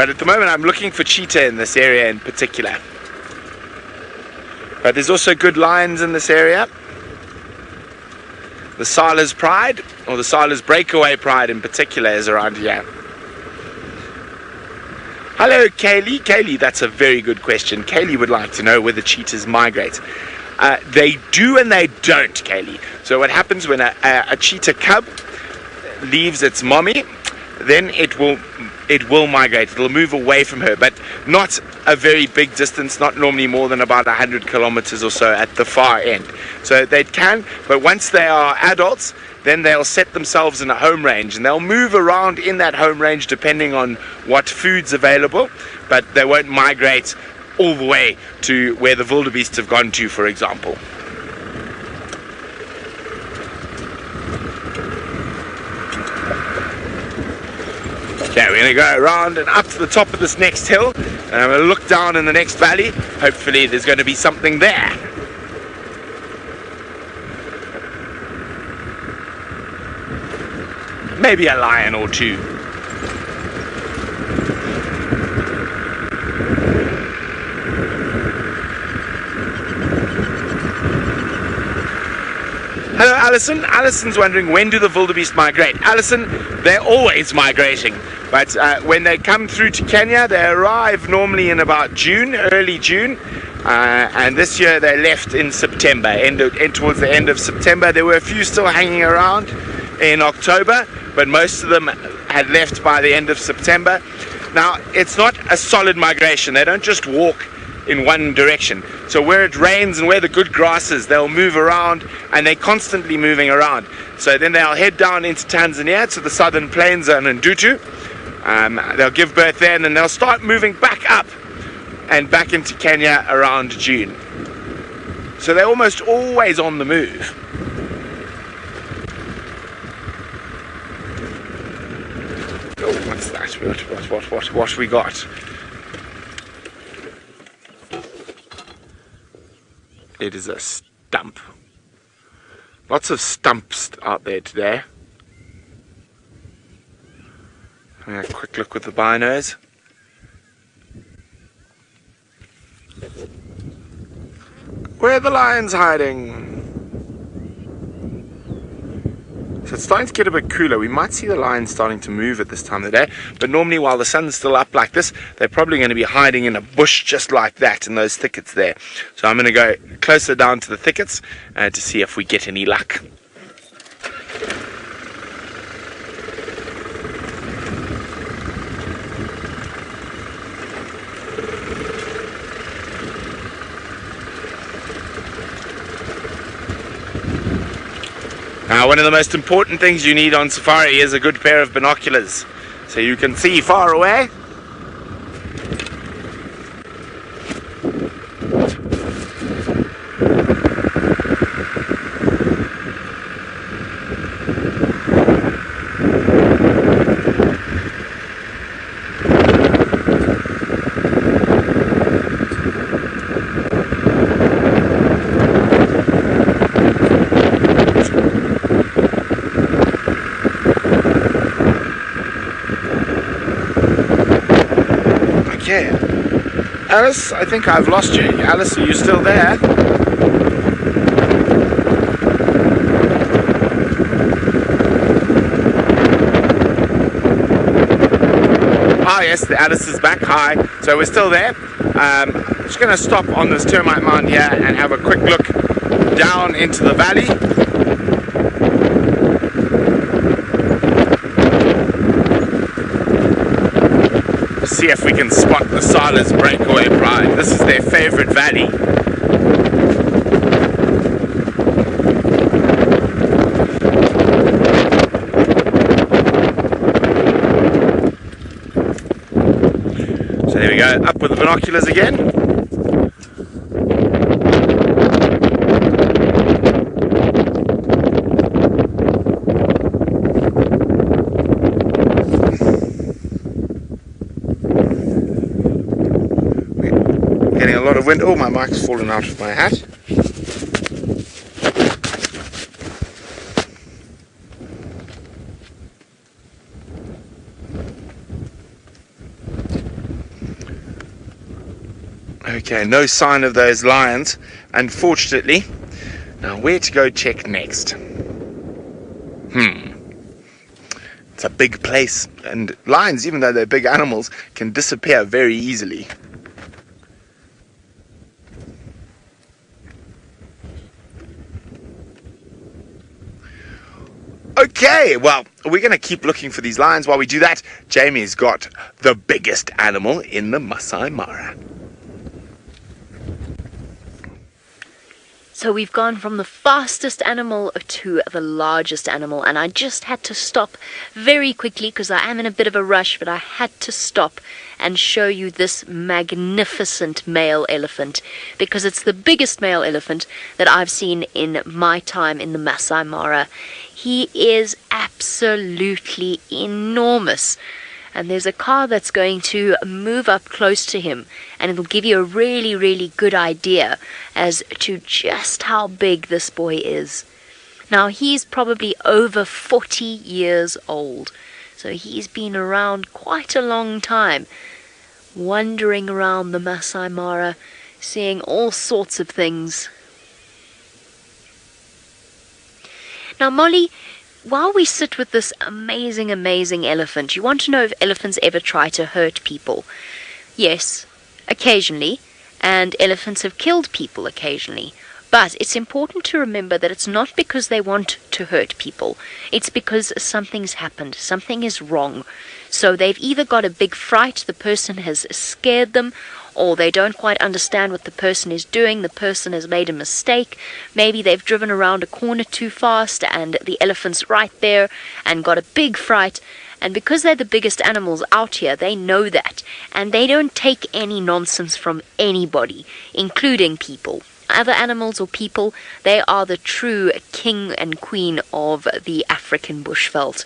But at the moment I'm looking for cheetah in this area in particular. But there's also good lions in this area. The Styx Pride, or the Styx Breakaway Pride in particular, is around here. Hello Kaylee. Kaylee, that's a very good question. Kaylee would like to know whether cheetahs migrate. They do and they don't, Kaylee. So what happens when a cheetah cub leaves its mommy, then it will migrate. It'll move away from her, but not a very big distance, not normally more than about 100 kilometers or so at the far end. So they can, but once they are adults, then they'll set themselves in a home range, and they'll move around in that home range depending on what food's available, but they won't migrate all the way to where the wildebeests have gone to, for example. Okay, we're going to go around and up to the top of this next hill, and I'm going to look down in the next valley. Hopefully there's going to be something there. Maybe a lion or two. Hello Alison. Alison's wondering, when do the wildebeest migrate? Alison, they're always migrating, but when they come through to Kenya, they arrive normally in about June, early June, and this year they left in September, towards the end of September. There were a few still hanging around in October, but most of them had left by the end of September. Now, it's not a solid migration. They don't just walk in one direction. So where it rains and where the good grass is, they'll move around, and they're constantly moving around. So then they'll head down into Tanzania to the southern plains and Ndutu. They'll give birth there, and then they'll start moving back up and back into Kenya around June. So they're almost always on the move. Oh, what's that? What we got? It is a stump. Lots of stumps out there today. A quick look with the binos. Where are the lions hiding? So it's starting to get a bit cooler. We might see the lions starting to move at this time of the day, but normally while the sun's still up like this, they're probably going to be hiding in a bush just like that in those thickets there. So I'm going to go closer down to the thickets to see if we get any luck. Now, one of the most important things you need on safari is a good pair of binoculars, so you can see far away. Alice, I think I've lost you. Alice, are you still there? Ah yes, the Alice is back. Hi. So we're still there. I'm just going to stop on this termite mound here and have a quick look down into the valley. See if we can spot the Styx Breakaway Pride. This is their favorite valley. So there we go, up with the binoculars again. A lot of wind. Oh, my mic's fallen out of my hat. Okay, no sign of those lions, unfortunately. Now, where to go check next? It's a big place, and lions, even though they're big animals, can disappear very easily. Okay, well, we're going to keep looking for these lions. While we do that, Jamie's got the biggest animal in the Masai Mara. So we've gone from the fastest animal to the largest animal, and I just had to stop very quickly because I am in a bit of a rush, but I had to stop and show you this magnificent male elephant because it's the biggest male elephant that I've seen in my time in the Masai Mara. He is absolutely enormous. And there's a car that's going to move up close to him, and it'll give you a really, really good idea as to just how big this boy is. Now, he's probably over 40 years old, so he's been around quite a long time, wandering around the Masai Mara, seeing all sorts of things. Now, Molly, while we sit with this amazing, amazing elephant, you want to know if elephants ever try to hurt people. Yes, occasionally, and elephants have killed people occasionally. But it's important to remember that it's not because they want to hurt people. It's because something's happened, something is wrong. So they've either got a big fright, the person has scared them, or they don't quite understand what the person is doing, the person has made a mistake, maybe they've driven around a corner too fast and the elephant's right there and got a big fright, and because they're the biggest animals out here, they know that, and they don't take any nonsense from anybody, including people. Other animals or people, they are the true king and queen of the African bushveld.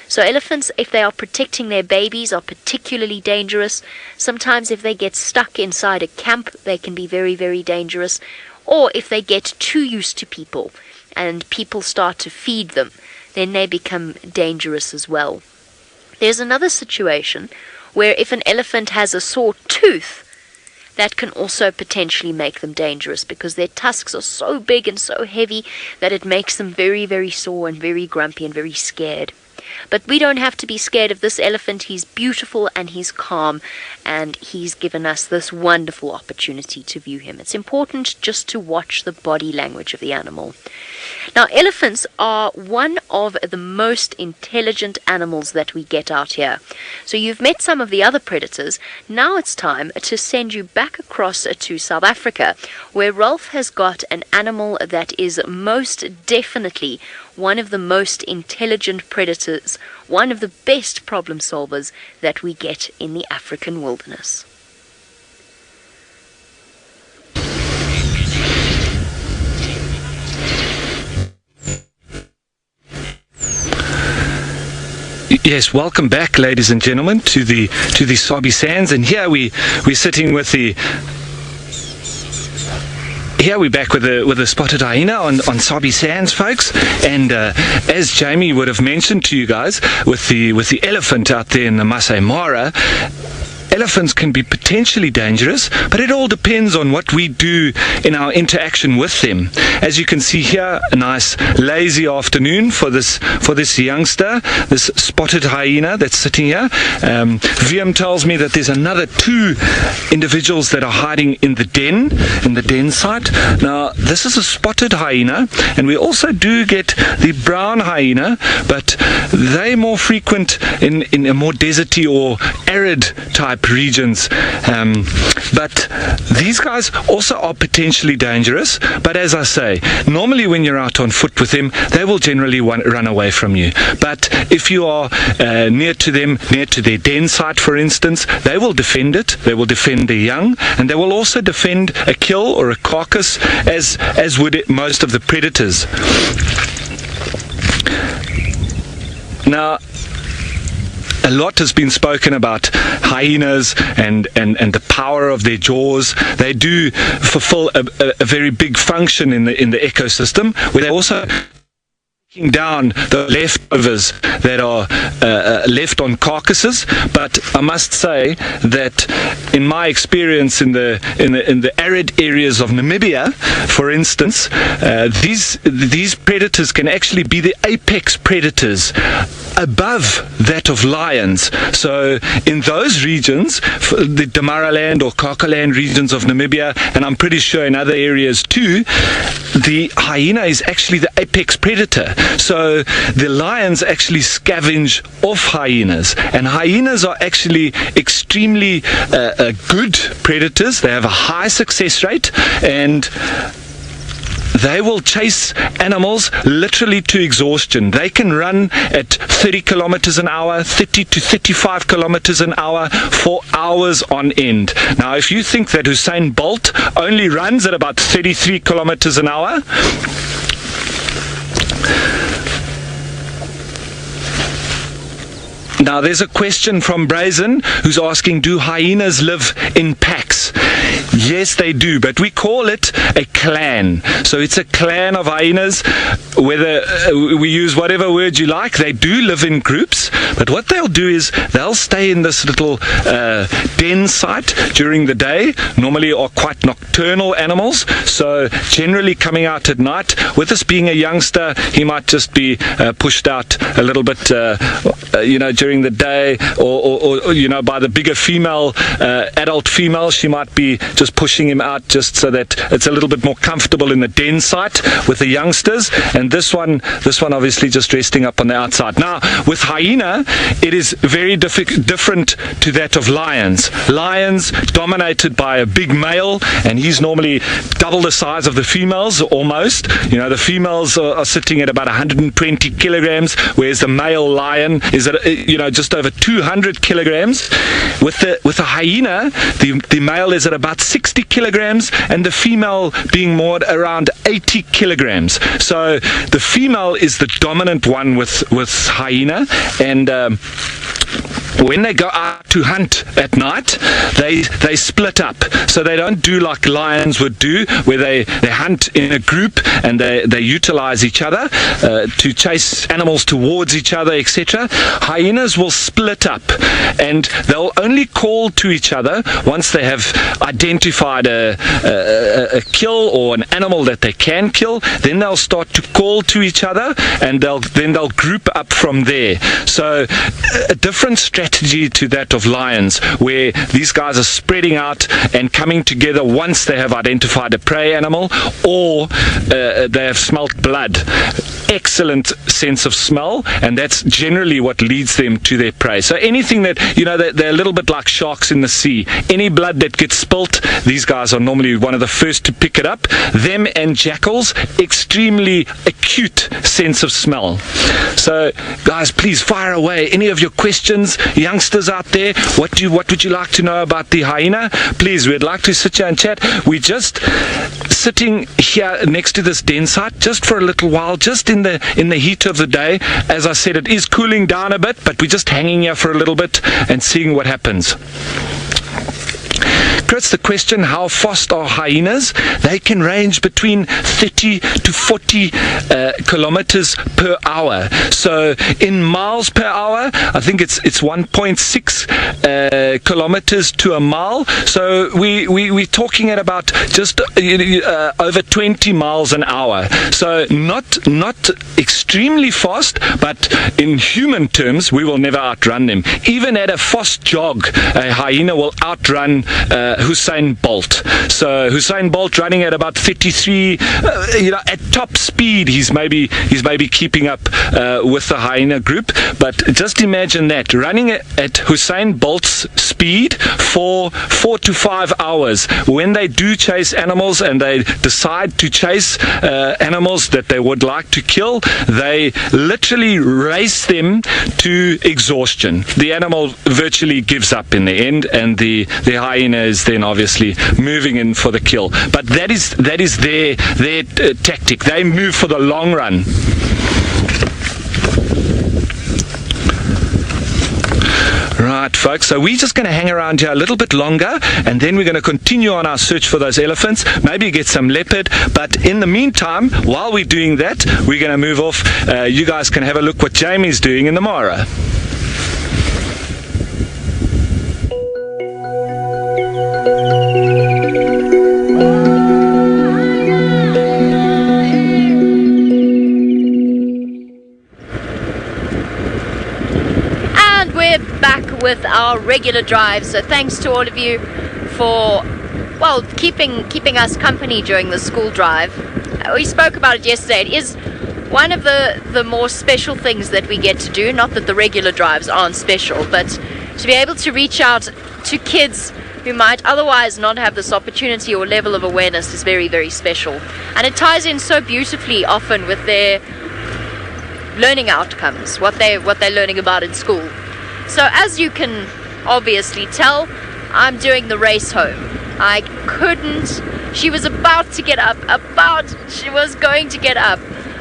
So elephants, if they are protecting their babies, are particularly dangerous. Sometimes if they get stuck inside a camp, they can be very, very dangerous. Or if they get too used to people and people start to feed them, then they become dangerous as well. There's another situation where if an elephant has a sore tooth, that can also potentially make them dangerous because their tusks are so big and so heavy that it makes them very, very sore and very grumpy and very scared. But we don't have to be scared of this elephant. He's beautiful and he's calm, and he's given us this wonderful opportunity to view him. It's important just to watch the body language of the animal. Now, elephants are one of the most intelligent animals that we get out here. So you've met some of the other predators. Now it's time to send you back across to South Africa, where Rolf has got an animal that is most definitely one of the most intelligent predators, one of the best problem solvers that we get in the African wilderness. Yes, welcome back, ladies and gentlemen, to the Sabi Sands, and here we're sitting with the. Here we're back with the spotted hyena on Sabi Sands, folks, and as Jamie would have mentioned to you guys, with the elephant out there in the Masai Mara, elephants can be potentially dangerous, but it all depends on what we do in our interaction with them. As you can see here, a nice lazy afternoon for this youngster, this spotted hyena that's sitting here. VM tells me that there's another 2 individuals that are hiding in the den site. Now, this is a spotted hyena, and we also do get the brown hyena, but they're more frequent in a more deserty or arid type regions, but these guys also are potentially dangerous. But as I say, normally when you're out on foot with them, they will generally run away from you. But if you are near to them, near to their den site, for instance, they will defend it. They will defend their young, and they will also defend a kill or a carcass, as would most of the predators. Now, a lot has been spoken about hyenas and the power of their jaws. They do fulfill a very big function in the ecosystem, where they also down the leftovers that are left on carcasses. But I must say that in my experience in the arid areas of Namibia, for instance, these predators can actually be the apex predators above that of lions. So in those regions, the Damaraland or Kakaland regions of Namibia, and I'm pretty sure in other areas too, the hyena is actually the apex predator. So the lions actually scavenge off hyenas, and hyenas are actually extremely good predators. They have a high success rate, and they will chase animals literally to exhaustion. They can run at 30 kilometers an hour, 30 to 35 kilometers an hour for hours on end. Now, if you think that Usain Bolt only runs at about 33 kilometers an hour, now there's a question from Brazen who's asking, do hyenas live in packs? Yes, they do, but we call it a clan. So it's a clan of hyenas. Whether we use whatever word you like, they do live in groups. But what they'll do is they'll stay in this little den site during the day. Normally are quite nocturnal animals, so generally coming out at night. With us being a youngster, he might just be pushed out a little bit, during the day, or by the bigger female, adult female. She might be just pushing him out just so that it's a little bit more comfortable in the den site with the youngsters. And this one obviously just resting up on the outside. Now, with hyena, it is very different to that of lions. Lions dominated by a big male, and he's normally double the size of the females almost. The females are sitting at about 120 kilograms, whereas the male lion is at just over 200 kilograms. With the hyena, the male is at about 60 kilograms, and the female being more around 80 kilograms. So the female is the dominant one with hyena, and when they go out to hunt at night, they split up. So they don't do like lions would do, where they hunt in a group and they utilize each other to chase animals towards each other, etc. Hyenas will split up, and they'll only call to each other once they have identified a kill or an animal that they can kill. Then they'll start to call to each other, and they'll group up from there. So a different strategy to that of lions, where these guys are spreading out and coming together once they have identified a prey animal, or they have smelt blood. Excellent sense of smell, and that's generally what leads them to their prey. So anything that, they're a little bit like sharks in the sea. Any blood that gets spilt, these guys are normally one of the first to pick it up. Them and jackals, extremely acute sense of smell. So guys, please fire away any of your questions. Youngsters out there, what would you like to know about the hyena? Please, we'd like to sit here and chat. We're just sitting here next to this den site just for a little while, just in the heat of the day. As I said, it is cooling down a bit, but we're just hanging here for a little bit and seeing what happens. Chris, the question, how fast are hyenas? They can range between 30 to 40 kilometers per hour. So in miles per hour, I think it's 1.6 kilometers to a mile. So we're talking at about just over 20 miles an hour. So not extremely fast, but in human terms, we will never outrun them. Even at a fast jog, a hyena will outrun Usain Bolt. So Usain Bolt running at about 33, at top speed, he's maybe keeping up with the hyena group. But just imagine that, running at Usain Bolt's speed for 4 to 5 hours. When they do chase animals and they decide to chase animals that they would like to kill, they literally race them to exhaustion. The animal virtually gives up in the end, and the hyena is then obviously moving in for the kill. But that is their tactic. They move for the long run. Right, folks, so we're just going to hang around here a little bit longer, and then we're going to continue on our search for those elephants, maybe get some leopard. But in the meantime, while we're doing that, we're going to move off. You guys can have a look what Jamie's doing in the Mara. With our regular drive, so thanks to all of you for, well, keeping us company during the school drive. We spoke about it yesterday. It is one of the more special things that we get to do. Not that the regular drives aren't special, but to be able to reach out to kids who might otherwise not have this opportunity or level of awareness is very, very special. And it ties in so beautifully often with their learning outcomes, what they're learning about in school. So as you can obviously tell, I'm doing the race home. I couldn't. She was about to get up. She was going to get up.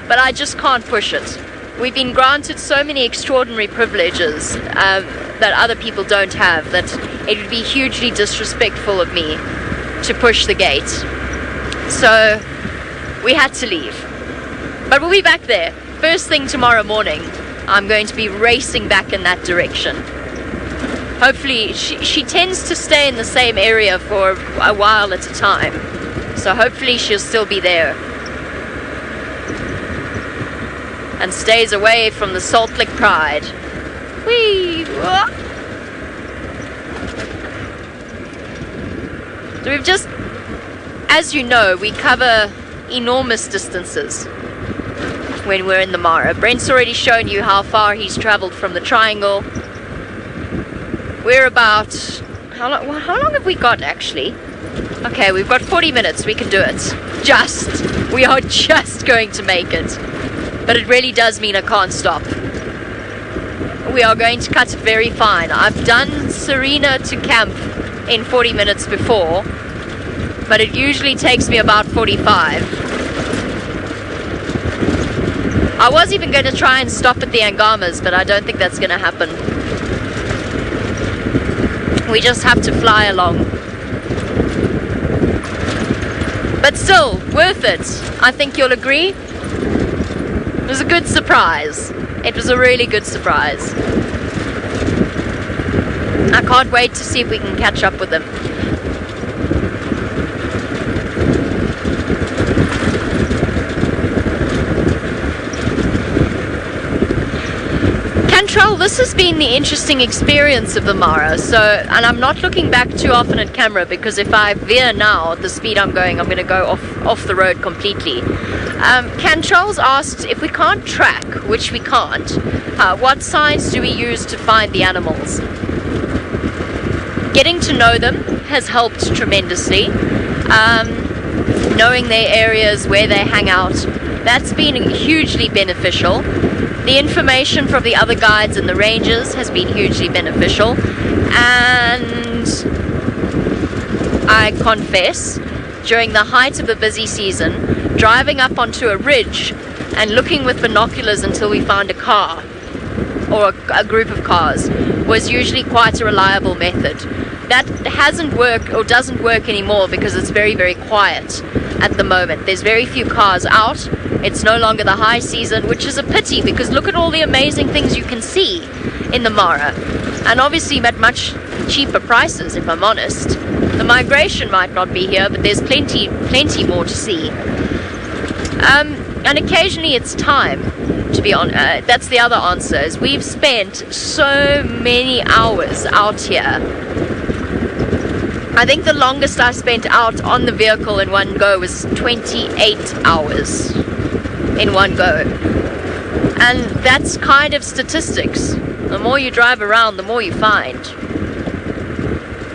But I just can't push it. We've been granted so many extraordinary privileges that other people don't have, that it would be hugely disrespectful of me to push the gate. So we had to leave. But we'll be back there. First thing tomorrow morning. I'm going to be racing back in that direction. Hopefully, she tends to stay in the same area for a while at a time. So hopefully she'll still be there. And stays away from the Salt Lick Pride. Whee! So we've just, as you know, we cover enormous distances when we're in the Mara. Brent's already shown you how far he's travelled from the triangle. We're about... How long have we got, actually? Okay, we've got 40 minutes. We can do it. We are just going to make it. But it really does mean I can't stop. We are going to cut it very fine. I've done Serena to camp in 40 minutes before, but it usually takes me about 45. I was even going to try and stop at the Angamas, but I don't think that's going to happen. We just have to fly along. But still, worth it. I think you'll agree. It was a good surprise. It was a really good surprise. I can't wait to see if we can catch up with them. Cantrell, this has been the interesting experience of the Mara. And I'm not looking back too often at camera, because if I veer now at the speed I'm going to go off the road completely. Cantrell's asked if we can't track, which we can't, what signs do we use to find the animals? Getting to know them has helped tremendously. Knowing their areas, where they hang out, that's been hugely beneficial. The information from the other guides and the rangers has been hugely beneficial. And I confess, during the height of the busy season, driving up onto a ridge and looking with binoculars until we found a car or a group of cars was usually quite a reliable method. That hasn't worked or doesn't work anymore because it's very, very quiet at the moment. There's very few cars out. It's no longer the high season, which is a pity, because look at all the amazing things you can see in the Mara. And obviously at much cheaper prices, if I'm honest. The migration might not be here, but there's plenty more to see. And occasionally it's time, to be honest. That's the other answer, is we've spent so many hours out here. I think the longest I spent out on the vehicle in one go was 28 hours in one go. And that's kind of statistics. The more you drive around, the more you find.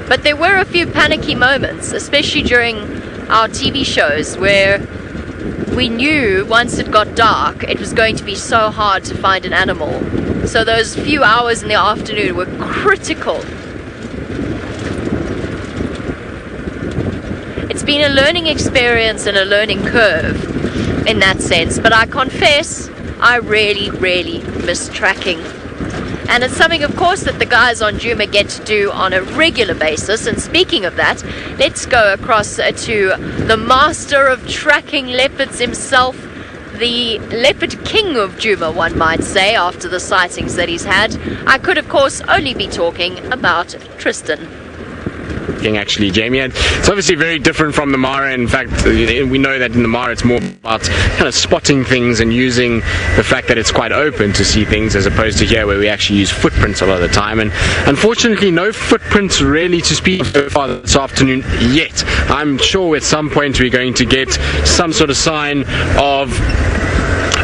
But there were a few panicky moments, especially during our TV shows, where we knew once it got dark, it was going to be so hard to find an animal. So those few hours in the afternoon were critical. It's been a learning experience and a learning curve in that sense, but I confess I really, really miss tracking. And it's something, of course, that the guys on Djuma get to do on a regular basis. And speaking of that, let's go across to the master of tracking leopards himself, the leopard king of Djuma, one might say, after the sightings that he's had. I could, of course, only be talking about Tristan. Actually, Jamie, and it's obviously very different from the Mara. In fact, we know that in the Mara it's more about kind of spotting things and using the fact that it's quite open to see things, as opposed to here where we actually use footprints a lot of the time. And unfortunately, no footprints really to speak of so far this afternoon yet. I'm sure at some point we're going to get some sort of sign of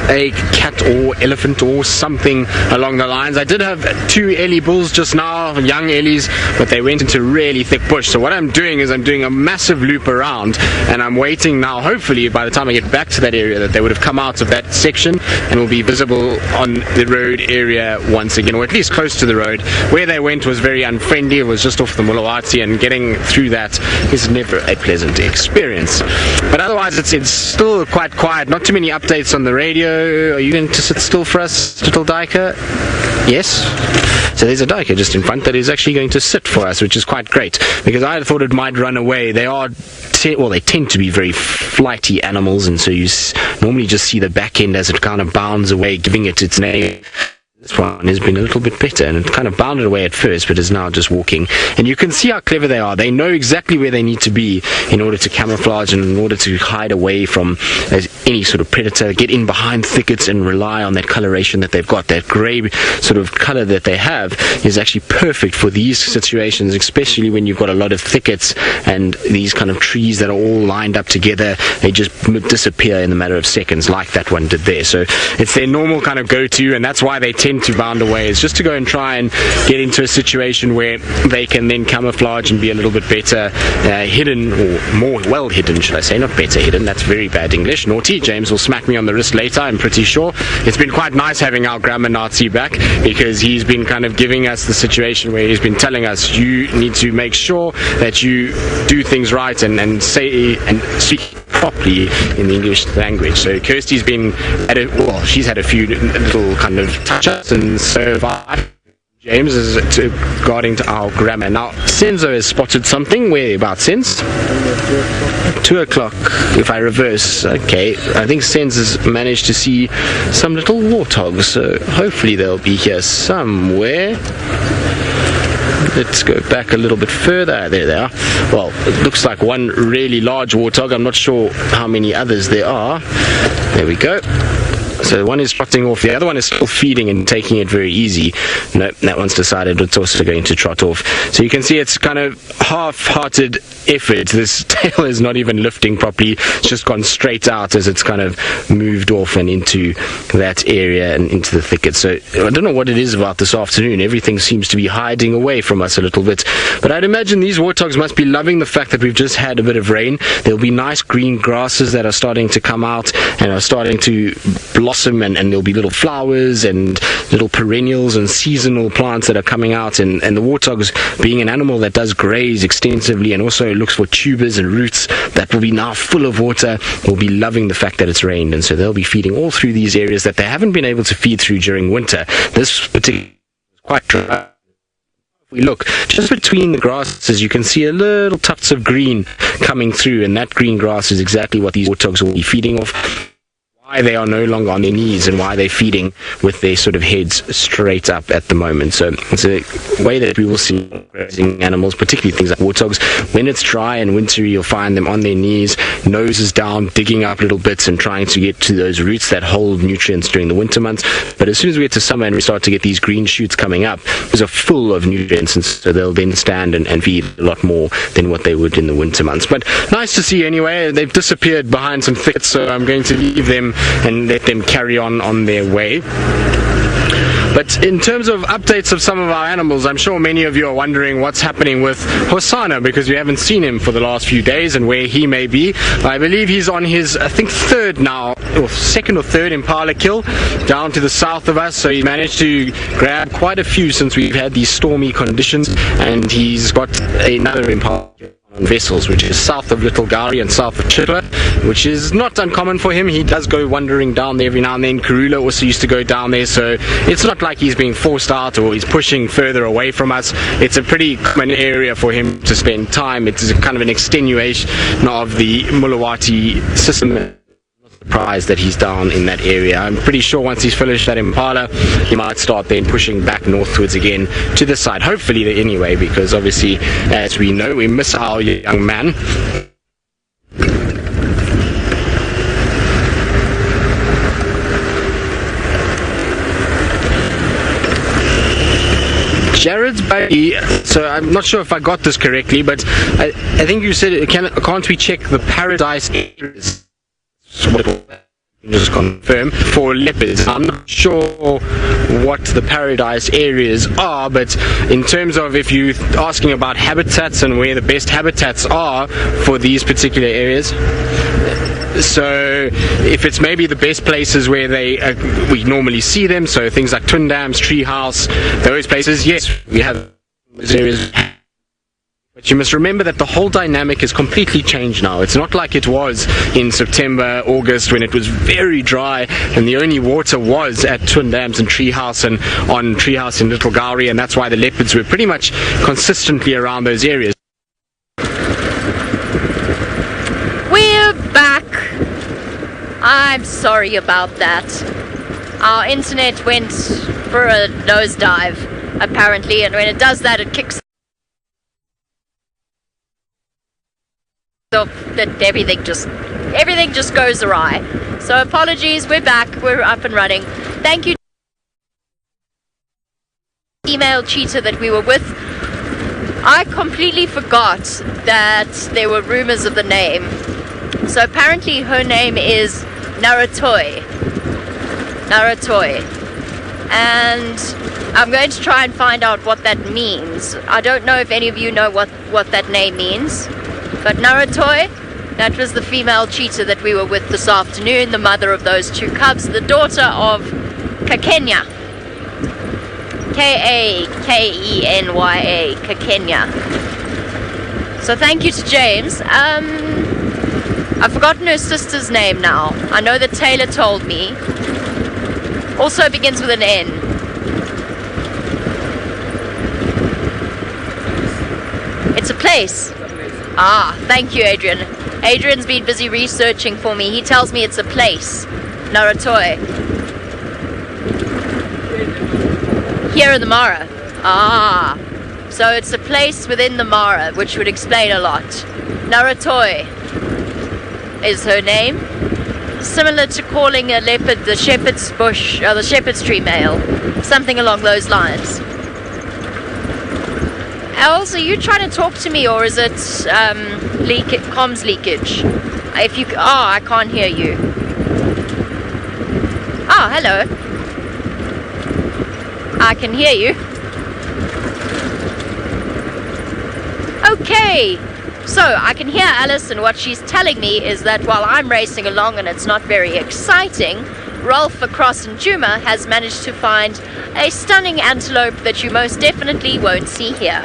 a cat or elephant or something along the lines. I did have 2 Ellie bulls just now, young Ellies, but they went into really thick bush. So what I'm doing is I'm doing a massive loop around, and I'm waiting now, hopefully by the time I get back to that area, that they would have come out of that section and will be visible on the road area once again, or at least close to the road. Where they went was very unfriendly. It was just off the Mulawati, and getting through that is never a pleasant experience. But otherwise it's still quite quiet. Not too many updates on the radio. Are you going to sit still for us, little Diker? Yes? So there's a Diker just in front that is actually going to sit for us, which is quite great, because I thought it might run away. They are, they tend to be very flighty animals, and so you normally just see the back end as it kind of bounds away, giving it its name. This one has been a little bit better, and it kind of bounded away at first, but is now just walking. And you can see how clever they are. They know exactly where they need to be in order to camouflage and in order to hide away from any sort of predator, get in behind thickets and rely on that coloration that they've got. That grey sort of colour that they have is actually perfect for these situations, especially when you've got a lot of thickets and these kind of trees that are all lined up together. They just disappear in a matter of seconds, like that one did there. So it's their normal kind of go-to, and that's why they tend to bound away, is just to go and try and get into a situation where they can then camouflage and be a little bit better hidden, or more well hidden, should I say, not better hidden. That's very bad English. Naughty. James will smack me on the wrist later, I'm pretty sure. It's been quite nice having our grammar Nazi back, because he's been kind of giving us the situation where he's been telling us, you need to make sure that you do things right and say and speak properly in the English language. So Kirsty's been she's had a few little kind of touch-ups, and so James is regarding to our grammar. Now, Senzo has spotted something. Where about, Senz? 2 o'clock, if I reverse. Okay, I think Senz has managed to see some little warthogs, so hopefully they'll be here somewhere. Let's go back a little bit further. There they are. Well, it looks like one really large warthog. I'm not sure how many others there are. There we go. So one is trotting off, the other one is still feeding and taking it very easy. No, that one's decided it's also going to trot off. So you can see it's kind of half-hearted effort. This tail is not even lifting properly. It's just gone straight out as it's kind of moved off and into that area and into the thicket. So I don't know what it is about this afternoon. Everything seems to be hiding away from us a little bit. But I'd imagine these warthogs must be loving the fact that we've just had a bit of rain. There'll be nice green grasses that are starting to come out and are starting to blossom, and there'll be little flowers and little perennials and seasonal plants that are coming out, and the warthogs, being an animal that does graze extensively and also looks for tubers and roots that will be now full of water, will be loving the fact that it's rained, and so they'll be feeding all through these areas that they haven't been able to feed through during winter. This particular is quite dry. If we look just between the grasses, you can see a little tufts of green coming through, and that green grass is exactly what these warthogs will be feeding off. Why they are no longer on their knees and why they're feeding with their sort of heads straight up at the moment. So it's a way that we will see grazing animals, particularly things like warthogs. When it's dry and wintry, you'll find them on their knees, noses down, digging up little bits and trying to get to those roots that hold nutrients during the winter months. But as soon as we get to summer and we start to get these green shoots coming up, those are full of nutrients, and so they'll then stand and feed a lot more than what they would in the winter months. But nice to see anyway. They've disappeared behind some thickets, so I'm going to leave them and let them carry on their way. But in terms of updates of some of our animals, I'm sure many of you are wondering what's happening with Hosanna, because we haven't seen him for the last few days and where he may be. I believe he's on his, I think, third now, or second or third Impala kill down to the south of us. So he managed to grab quite a few since we've had these stormy conditions, and he's got another Impala on vessels, which is south of Little Gari and south of Chitwa, which is not uncommon for him. He does go wandering down there every now and then. Kruger also used to go down there, so it's not like he's being forced out or he's pushing further away from us. It's a pretty common area for him to spend time. It's kind of an extenuation of the Mulawati system. Surprised that he's down in that area. I'm pretty sure once he's finished that Impala, he might start then pushing back northwards again to the side. Hopefully anyway, because obviously, as we know, we miss our young man. Jared's baby, so I'm not sure if I got this correctly, but I think you said, can't we check the paradise areas? Just confirm for leopards. I'm not sure what the paradise areas are, but in terms of if you're asking about habitats and where the best habitats are for these particular areas, so if it's maybe the best places where we normally see them, so things like twin dams, treehouse, those places, yes, we have those areas. But you must remember that the whole dynamic has completely changed now. It's not like it was in September, August, when it was very dry and the only water was at Twin Dams and Treehouse and on Treehouse in Little Gari, and that's why the leopards were pretty much consistently around those areas. We're back. I'm sorry about that. Our internet went for a nosedive, apparently, and when it does that, it kicks that everything just goes awry. So apologies, we're back, we're up and running. Thank you. Email cheater that we were with. I completely forgot that there were rumors of the name. So apparently her name is Naratoi. And I'm going to try and find out what that means. I don't know if any of you know what that name means. But Naratoi, that was the female cheetah that we were with this afternoon, the mother of those two cubs, the daughter of Kakenya. K-A-K-E-N-Y-A, Kakenya. So thank you to James. I've forgotten her sister's name now. I know that Taylor told me. Also begins with an N. It's a place. Ah, thank you, Adrian. Adrian's been busy researching for me. He tells me it's a place. Naratoi. Here in the Mara. Ah. So it's a place within the Mara, which would explain a lot. Naratoi is her name. Similar to calling a leopard the shepherd's bush, or the shepherd's tree male. Something along those lines. Els, are you trying to talk to me, or is it comms leakage? I can't hear you. Oh, hello. I can hear you. Okay, so I can hear Alice, and what she's telling me is that while I'm racing along and it's not very exciting, Rolf across in Djuma has managed to find a stunning antelope that you most definitely won't see here.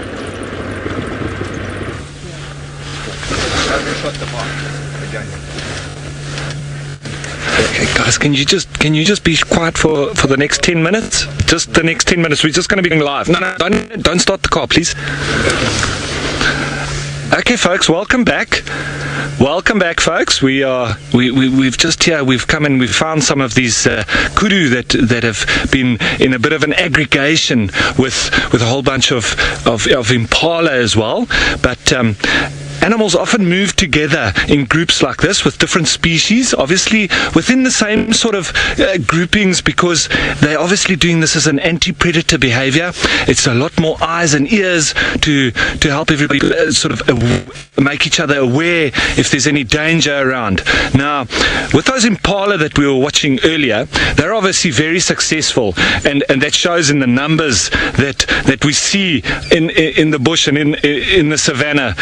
Okay, guys, can you just be quiet for the next 10 minutes? Just the next 10 minutes. We're just going to be going live. No, don't start the car, please. Okay, folks, welcome back. Welcome back, folks. We've just here. We've come and we've found some of these kudu that have been in a bit of an aggregation with a whole bunch of impala as well. But animals often move together in groups like this with different species, obviously within the same sort of groupings, because they're obviously doing this as an anti-predator behavior. It's a lot more eyes and ears to help everybody sort of make each other aware if there's any danger around. Now, with those impala that we were watching earlier, they're obviously very successful, and that shows in the numbers that we see in the bush and in the savannah.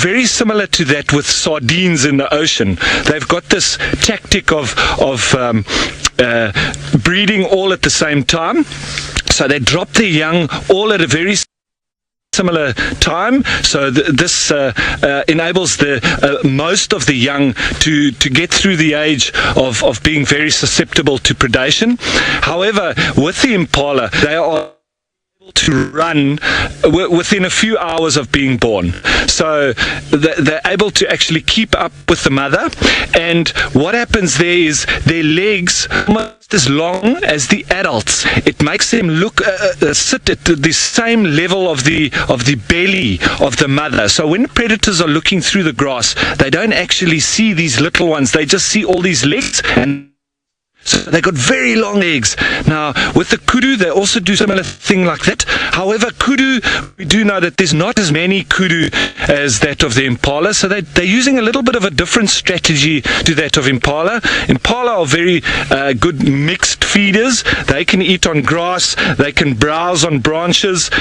Very similar to that with sardines in the ocean. They've got this tactic of breeding all at the same time. So they drop their young all at a very similar time, so this enables the most of the young to get through the age of being very susceptible to predation. However, with the impala, they are to run within a few hours of being born, so they're able to actually keep up with the mother. And what happens there is their legs almost as long as the adults. It makes them look sit at the same level of the belly of the mother. So when predators are looking through the grass, they don't actually see these little ones, they just see all these legs, and so they got very long legs. Now, with the kudu, they also do a similar thing like that. However, kudu, we do know that there's not as many kudu as that of the impala, so they're using a little bit of a different strategy to that of impala. Impala are very good mixed feeders. They can eat on grass, they can browse on branches,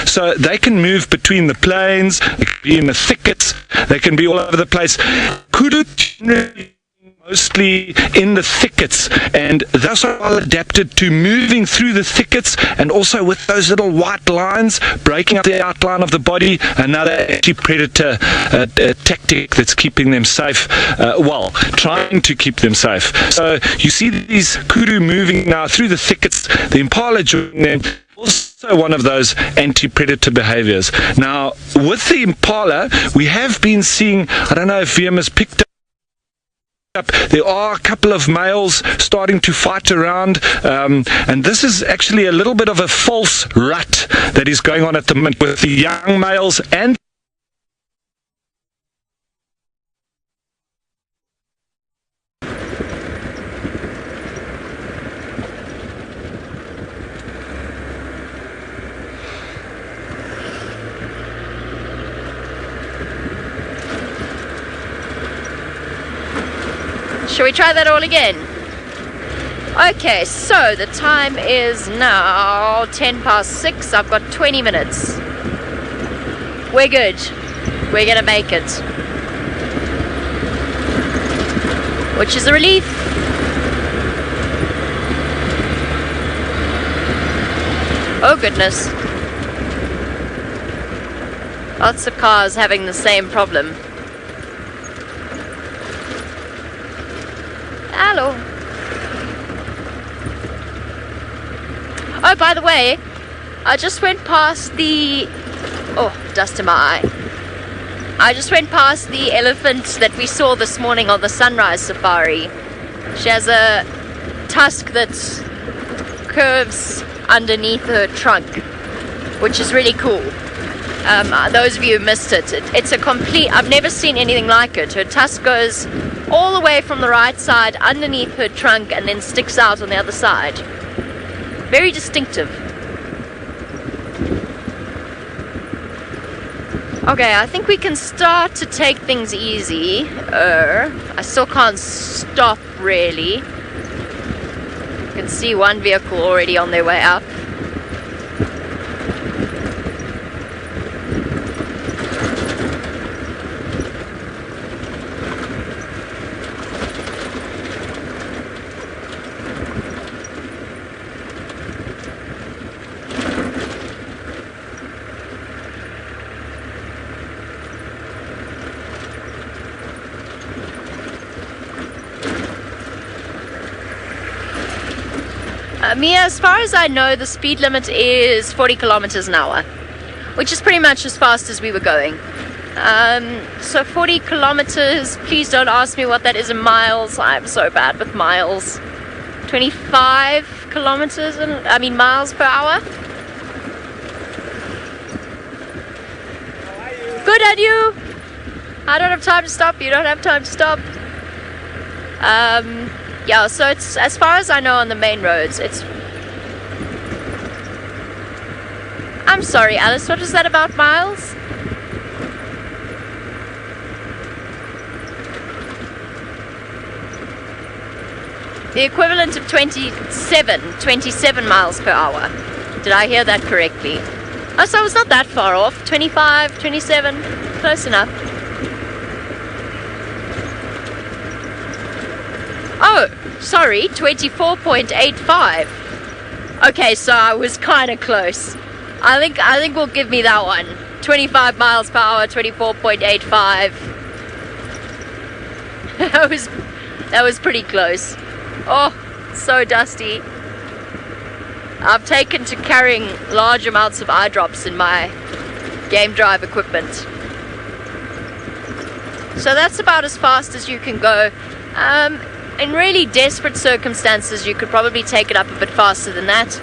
so they can move between the plains, they can be in the thickets, they can be all over the place. Kudu generally mostly in the thickets, and thus are well adapted to moving through the thickets, and also with those little white lines breaking up the outline of the body, another anti-predator tactic that's keeping them safe, trying to keep them safe. So you see these kudu moving now through the thickets, the impala joining them, also one of those anti-predator behaviors. Now, with the impala, we have been seeing, I don't know if VM has picked up, there are a couple of males starting to fight around, and this is actually a little bit of a false rut that is going on at the moment with the young males and Shall we try that all again? Okay, so the time is now 6:10. I've got 20 minutes. We're good. We're gonna make it. Which is a relief. Oh goodness. Lots of cars having the same problem. Hello. Oh, by the way, I just went past the... Oh, dust in my eye. I just went past the elephant that we saw this morning on the sunrise safari. She has a tusk that curves underneath her trunk, which is really cool. Those of you who missed it, it's a complete... I've never seen anything like it. Her tusk goes all the way from the right side underneath her trunk and then sticks out on the other side. Very distinctive. Okay, I think we can start to take things easy. I still can't stop really. You can see one vehicle already on their way up. Mia, as far as I know, the speed limit is 40 kilometers an hour, which is pretty much as fast as we were going. So 40 kilometers, please don't ask me what that is in miles. I'm so bad with miles. 25 kilometers, miles per hour. Good at you. I don't have time to stop. You don't have time to stop. Yeah, so it's, as far as I know, on the main roads, it's... I'm sorry, Alice, what was that about miles? The equivalent of 27 miles per hour. Did I hear that correctly? Oh, so I was not that far off. 25, 27, close enough. Oh, sorry, 24.85. Okay, so I was kind of close. I think we'll give me that one. 25 miles per hour, 24.85. That was pretty close. Oh, so dusty. I've taken to carrying large amounts of eye drops in my game drive equipment. So that's about as fast as you can go. In really desperate circumstances, you could probably take it up a bit faster than that.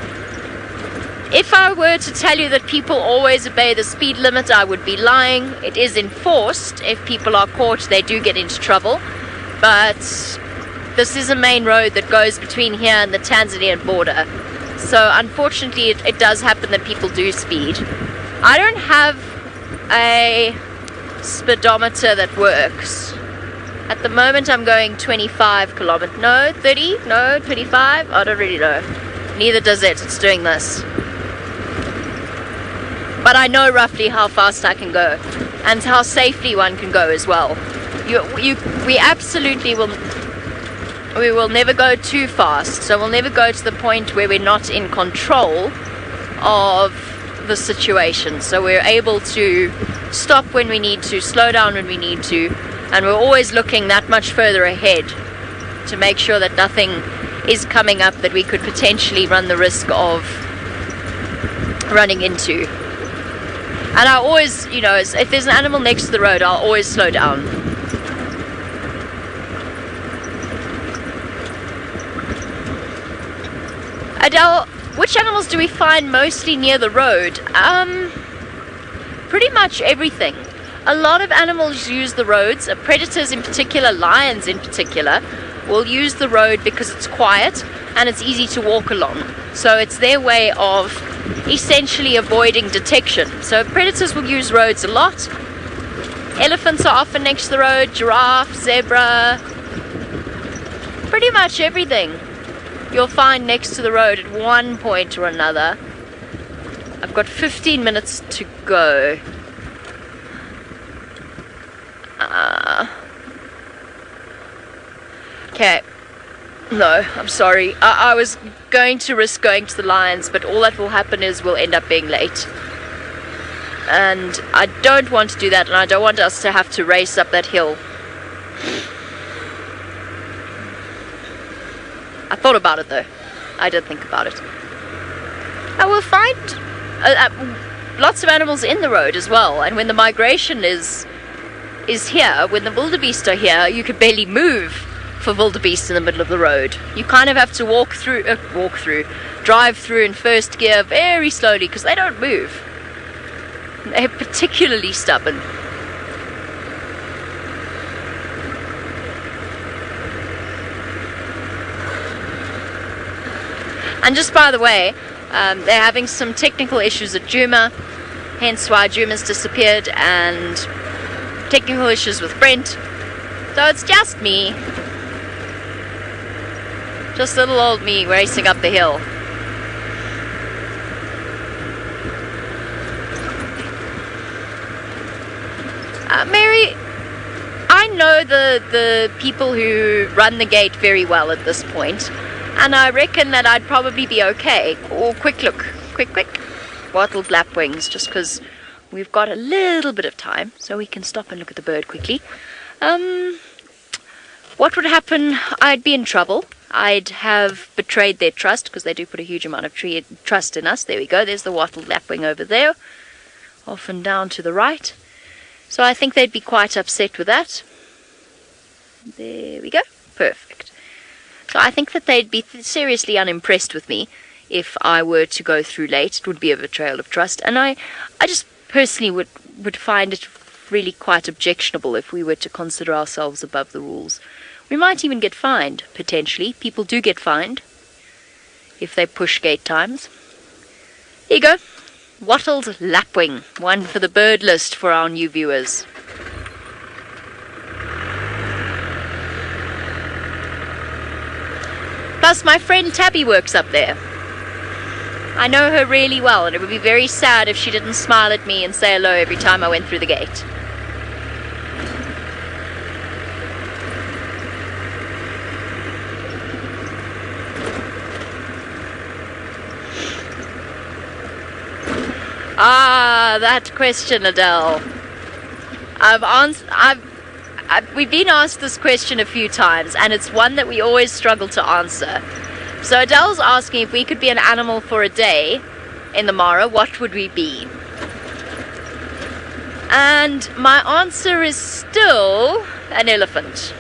If I were to tell you that people always obey the speed limit, I would be lying. It is enforced. If people are caught, they do get into trouble. But this is a main road that goes between here and the Tanzanian border. So unfortunately, it does happen that people do speed. I don't have a speedometer that works. At the moment, I'm going 25 kilometers. No, 30? No, 25? I don't really know. Neither does it. It's doing this. But I know roughly how fast I can go and how safely one can go as well. We absolutely will. We will never go too fast, so we'll never go to the point where we're not in control of the situation. So we're able to stop when we need to, slow down when we need to, and we're always looking that much further ahead to make sure that nothing is coming up that we could potentially run the risk of running into. And I always, if there's an animal next to the road, I'll always slow down. Adele, which animals do we find mostly near the road? Pretty much everything. A lot of animals use the roads. Predators in particular, lions in particular, will use the road because it's quiet and it's easy to walk along. So it's their way of essentially avoiding detection. So predators will use roads a lot. Elephants are often next to the road, giraffe, zebra, pretty much everything you'll find next to the road at one point or another. I've got 15 minutes to go. Okay. No, I'm sorry. I was going to risk going to the lions, but all that will happen is we'll end up being late. And I don't want to do that, and I don't want us to have to race up that hill. I thought about it though. I did think about it. I will find lots of animals in the road as well, and when the migration is here, when the wildebeest are here, you could barely move for wildebeest in the middle of the road. You kind of have to drive through in first gear very slowly because they don't move. They're particularly stubborn. And just by the way, they're having some technical issues at Djuma, hence why Djuma's disappeared, and technical issues with Brent. So it's just me. Just little old me racing up the hill. Mary, I know the people who run the gate very well at this point, and I reckon that I'd probably be okay. Oh, quick look. Quick. Wattled lapwings, just because we've got a little bit of time, so we can stop and look at the bird quickly. What would happen? I'd be in trouble. I'd have betrayed their trust, because they do put a huge amount of trust in us. There we go. There's the wattled lapwing over there, off and down to the right. So I think they'd be quite upset with that. There we go. Perfect. So I think that they'd be seriously unimpressed with me if I were to go through late. It would be a betrayal of trust. And I just personally would find it really quite objectionable if we were to consider ourselves above the rules. We might even get fined, potentially. People do get fined if they push gate times. Here you go. Wattled lapwing. One for the bird list for our new viewers. Plus, my friend Tabby works up there. I know her really well, and it would be very sad if she didn't smile at me and say hello every time I went through the gate. Ah, that question, Adele. We've been asked this question a few times, and it's one that we always struggle to answer. So Adele's asking if we could be an animal for a day in the Mara, what would we be? And my answer is still an elephant.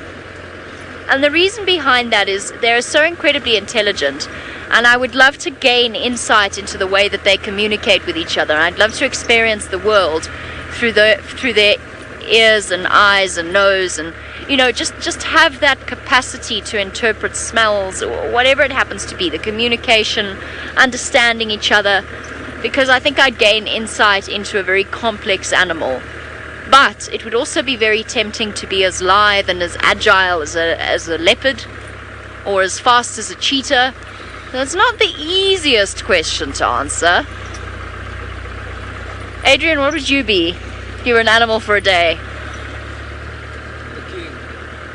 And the reason behind that is they're so incredibly intelligent, and I would love to gain insight into the way that they communicate with each other. I'd love to experience the world through their ears and eyes and nose, and just have that capacity to interpret smells or whatever it happens to be, the communication, understanding each other, because I think I'd gain insight into a very complex animal. But it would also be very tempting to be as lithe and as agile as a leopard, or as fast as a cheetah. That's not the easiest question to answer. Adrian, what would you be if you were an animal for a day?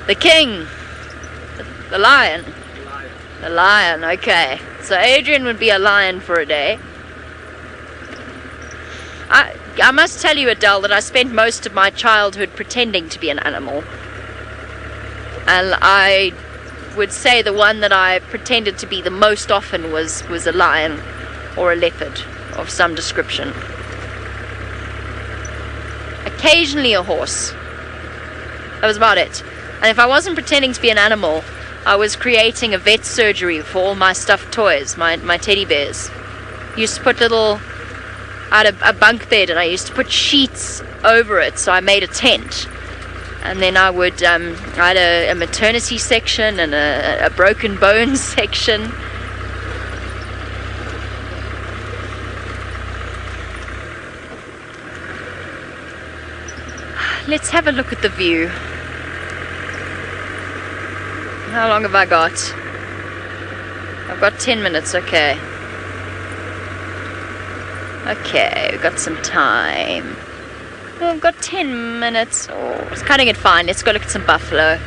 The king. The lion. The lion, okay. So Adrian would be a lion for a day. I must tell you, Adele, that I spent most of my childhood pretending to be an animal. And I would say the one that I pretended to be the most often was a lion or a leopard of some description. Occasionally a horse. That was about it. And if I wasn't pretending to be an animal, I was creating a vet surgery for all my stuffed toys, my teddy bears. Used to put I had a bunk bed, and I used to put sheets over it, so I made a tent. And then I had a maternity section and a broken bones section. Let's have a look at the view. How long have I got? I've got 10 minutes, okay. Okay, we've got some time. Oh, I've got 10 minutes. Oh, it's cutting it fine. Let's go look at some buffalo.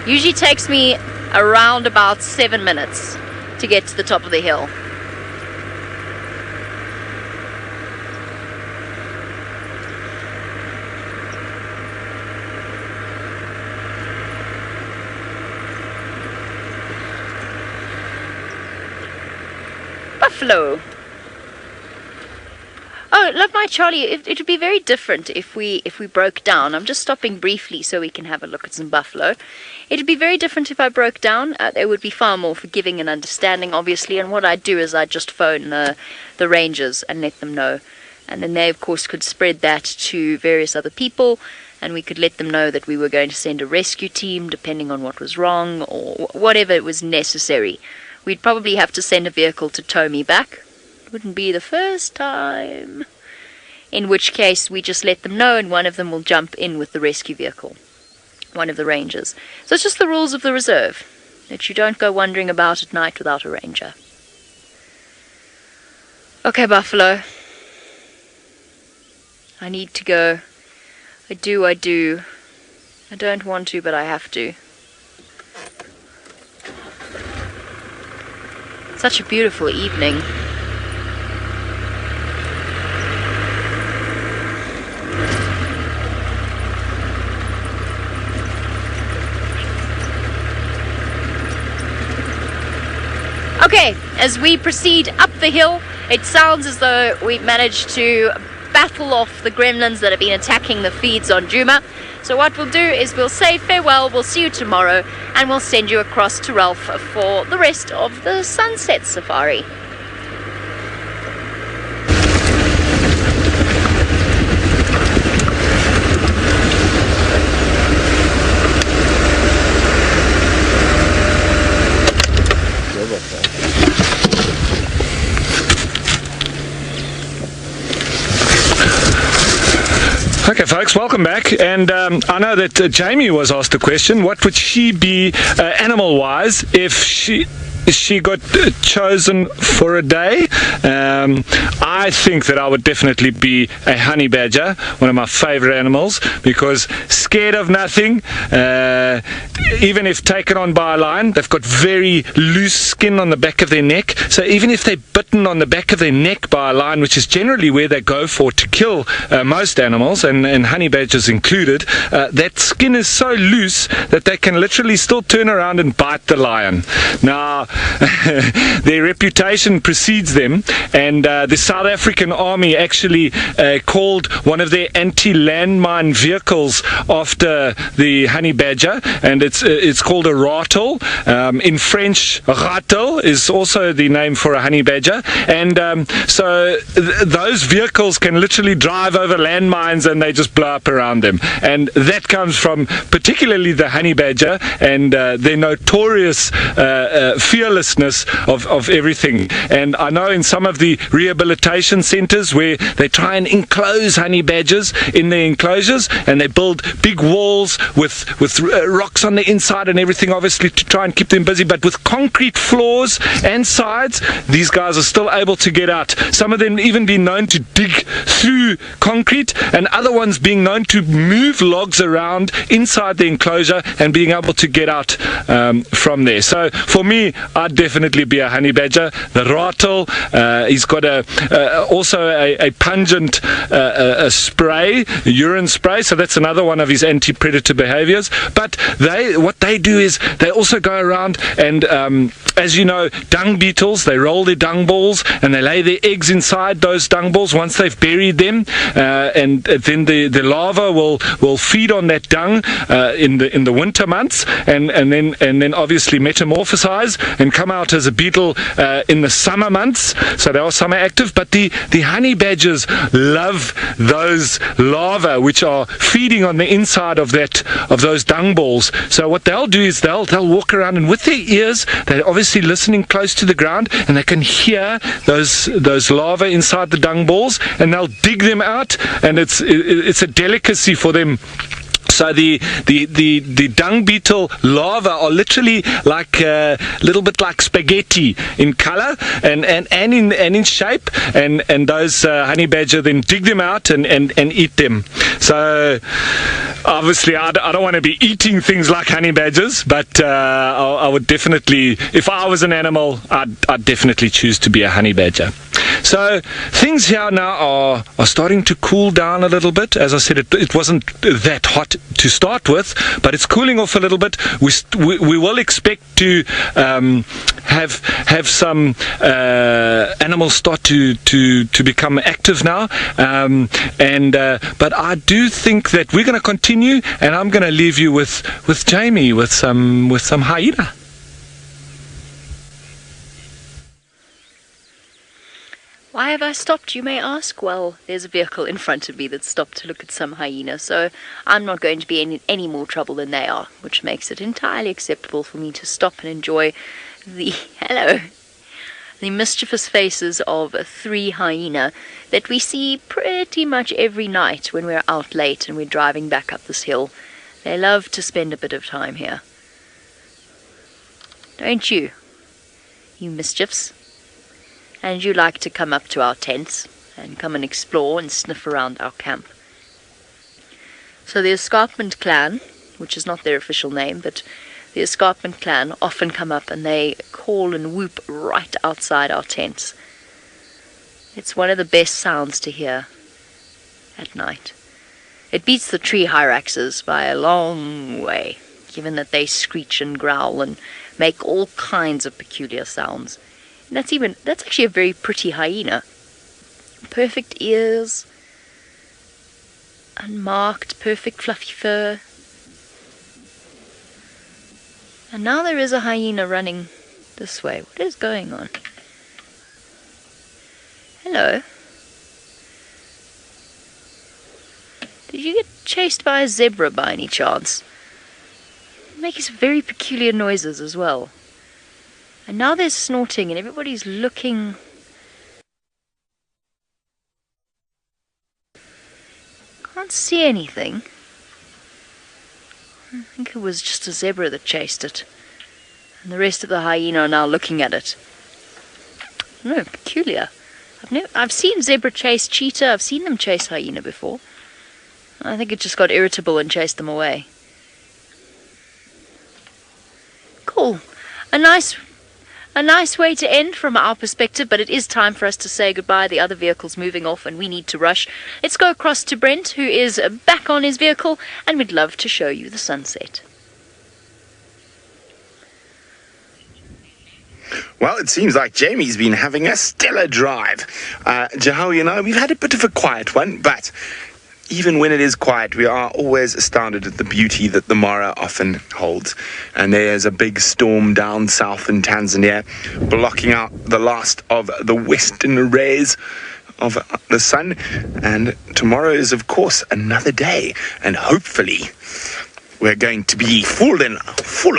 Usually takes me around about 7 minutes to get to the top of the hill. Buffalo. Oh, love my Charlie, it would be very different if we broke down. I'm just stopping briefly so we can have a look at some buffalo. It would be very different if I broke down. They would be far more forgiving and understanding, obviously, and what I'd do is I'd just phone the rangers and let them know. And then they, of course, could spread that to various other people, and we could let them know that we were going to send a rescue team, depending on what was wrong, or whatever was necessary. We'd probably have to send a vehicle to tow me back. Wouldn't be the first time. In which case, we just let them know, and one of them will jump in with the rescue vehicle. One of the rangers. So it's just the rules of the reserve, that you don't go wandering about at night without a ranger. Okay, buffalo. I need to go. I do. I don't want to, but I have to. Such a beautiful evening. Okay, as we proceed up the hill, it sounds as though we've managed to battle off the gremlins that have been attacking the feeds on Djuma. So what we'll do is we'll say farewell, we'll see you tomorrow, and we'll send you across to Ralph for the rest of the sunset safari. Okay, folks, welcome back. And I know that Jamie was asked the question, what would she be animal-wise if she... she got chosen for a day. I think that I would definitely be a honey badger, one of my favorite animals, because scared of nothing, even if taken on by a lion, they've got very loose skin on the back of their neck, so even if they're bitten on the back of their neck by a lion, which is generally where they go for to kill most animals, and honey badgers included, that skin is so loose that they can literally still turn around and bite the lion. Now, their reputation precedes them, and the South African Army actually called one of their anti-landmine vehicles after the honey badger, and it's called a ratel. In French, ratel is also the name for a honey badger, and so those vehicles can literally drive over landmines and they just blow up around them, and that comes from particularly the honey badger and their notorious fearlessness of everything. And I know in some of the rehabilitation centers where they try and enclose honey badgers in their enclosures, and they build big walls with rocks on the inside and everything, obviously to try and keep them busy, but with concrete floors and sides, these guys are still able to get out. Some of them even been known to dig through concrete, and other ones being known to move logs around inside the enclosure and being able to get out from there. So for me, I'd definitely be a honey badger. The ratel, he's got also a pungent spray, urine spray, so that's another one of his anti-predator behaviors. But what they do is they also go around and, as you know, dung beetles, they roll their dung balls and they lay their eggs inside those dung balls once they've buried them, and then the larva will feed on that dung in the winter months, and then obviously metamorphosize and come out as a beetle in the summer months. So they are summer active, but the honey badgers love those larvae which are feeding on the inside of those dung balls. So what they'll do is they'll walk around, and with their ears they're obviously listening close to the ground, and they can hear those larvae inside the dung balls, and they'll dig them out, and it's a delicacy for them. So the dung beetle larvae are literally like a little bit like spaghetti in color and in shape, and those honey badger then dig them out and eat them. So obviously I don't want to be eating things like honey badgers, but I would definitely, if I was an animal, I'd definitely choose to be a honey badger. So things here now are starting to cool down a little bit. As I said, it wasn't that hot to start with, but it's cooling off a little bit. We will expect to have some animals start to become active now, but I do think that we're going to continue, and I'm going to leave you with Jamie with some hyena. Why have I stopped, you may ask? Well, there's a vehicle in front of me that stopped to look at some hyena, so I'm not going to be in any more trouble than they are, which makes it entirely acceptable for me to stop and enjoy the mischievous faces of 3 hyena that we see pretty much every night when we're out late and we're driving back up this hill. They love to spend a bit of time here. Don't you, you mischiefs? And you like to come up to our tents and come and explore and sniff around our camp. So the escarpment clan, which is not their official name, but the escarpment clan often come up and they call and whoop right outside our tents. It's one of the best sounds to hear at night. It beats the tree hyraxes by a long way, given that they screech and growl and make all kinds of peculiar sounds. And that's actually a very pretty hyena. Perfect ears, unmarked, perfect fluffy fur. And now there is a hyena running this way. What is going on? Hello. Did you get chased by a zebra by any chance? It makes very peculiar noises as well. And now there's snorting and everybody's looking. Can't see anything. I think it was just a zebra that chased it. And the rest of the hyena are now looking at it. No, peculiar. I've seen zebra chase cheetah. I've seen them chase hyena before. I think it just got irritable and chased them away. Cool. A nice way to end from our perspective, but it is time for us to say goodbye. The other vehicle's moving off and we need to rush. Let's go across to Brent, who is back on his vehicle, and we'd love to show you the sunset. Well, it seems like Jamie's been having a stellar drive. Jahowie and I, we've had a bit of a quiet one, but even when it is quiet, we are always astounded at the beauty that the Mara often holds. And there's a big storm down south in Tanzania, blocking out the last of the western rays of the sun. And tomorrow is, of course, another day. And hopefully we're going to be full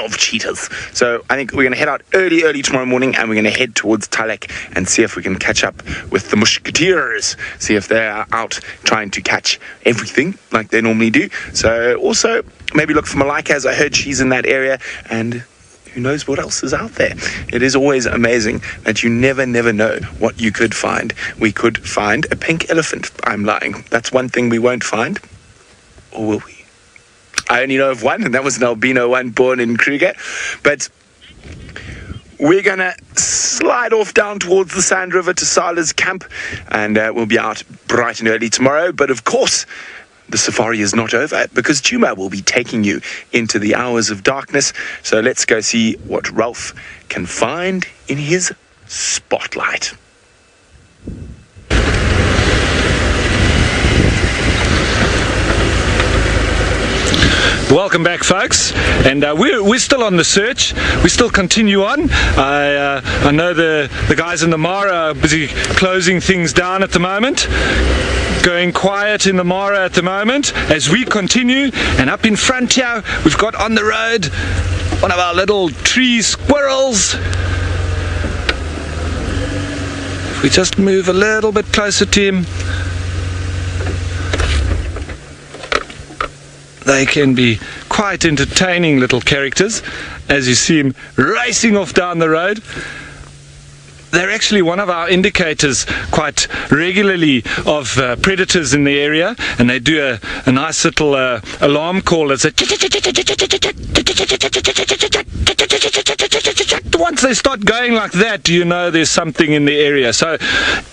of cheetahs. So I think we're going to head out early tomorrow morning, and we're going to head towards Talek and see if we can catch up with the musketeers, see if they're out trying to catch everything like they normally do. So also maybe look for Malika, as I heard she's in that area, and who knows what else is out there. It is always amazing that you never know what you could find. We could find a pink elephant. I'm lying. That's one thing we won't find. Or will we? I only know of one, and that was an albino one born in Kruger. But we're going to slide off down towards the Sand River to Sala's camp, and we'll be out bright and early tomorrow. But of course, the safari is not over, because Djuma will be taking you into the hours of darkness. So let's go see what Ralph can find in his spotlight. Welcome back, folks, and we're still on the search. We still continue on. I know the guys in the Mara are busy closing things down at the moment, going quiet in the Mara at the moment as we continue. And up in front here, we've got on the road one of our little tree squirrels. If we just move a little bit closer to him, they can be quite entertaining little characters as you see him racing off down the road. They're actually one of our indicators quite regularly of predators in the area, and they do a nice little alarm call. It's a once they start going like that, you know there's something in the area. So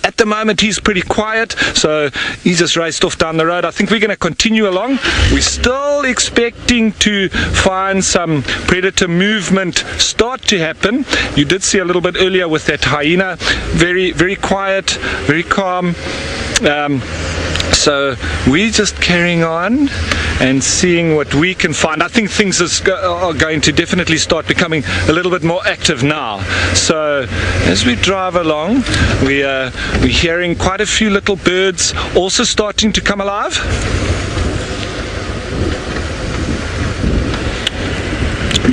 at the moment he's pretty quiet, so he just raced off down the road. I think we're going to continue along. We're still expecting to find some predator movement start to happen. You did see a little bit earlier with that hyena, very quiet, very calm. So we're just carrying on and seeing what we can find. I think things are going to definitely start becoming a little bit more active now. So as we drive along, we're hearing quite a few little birds also starting to come alive.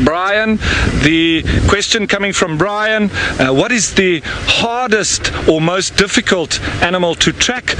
Brian, the question coming from Brian, what is the hardest or most difficult animal to track?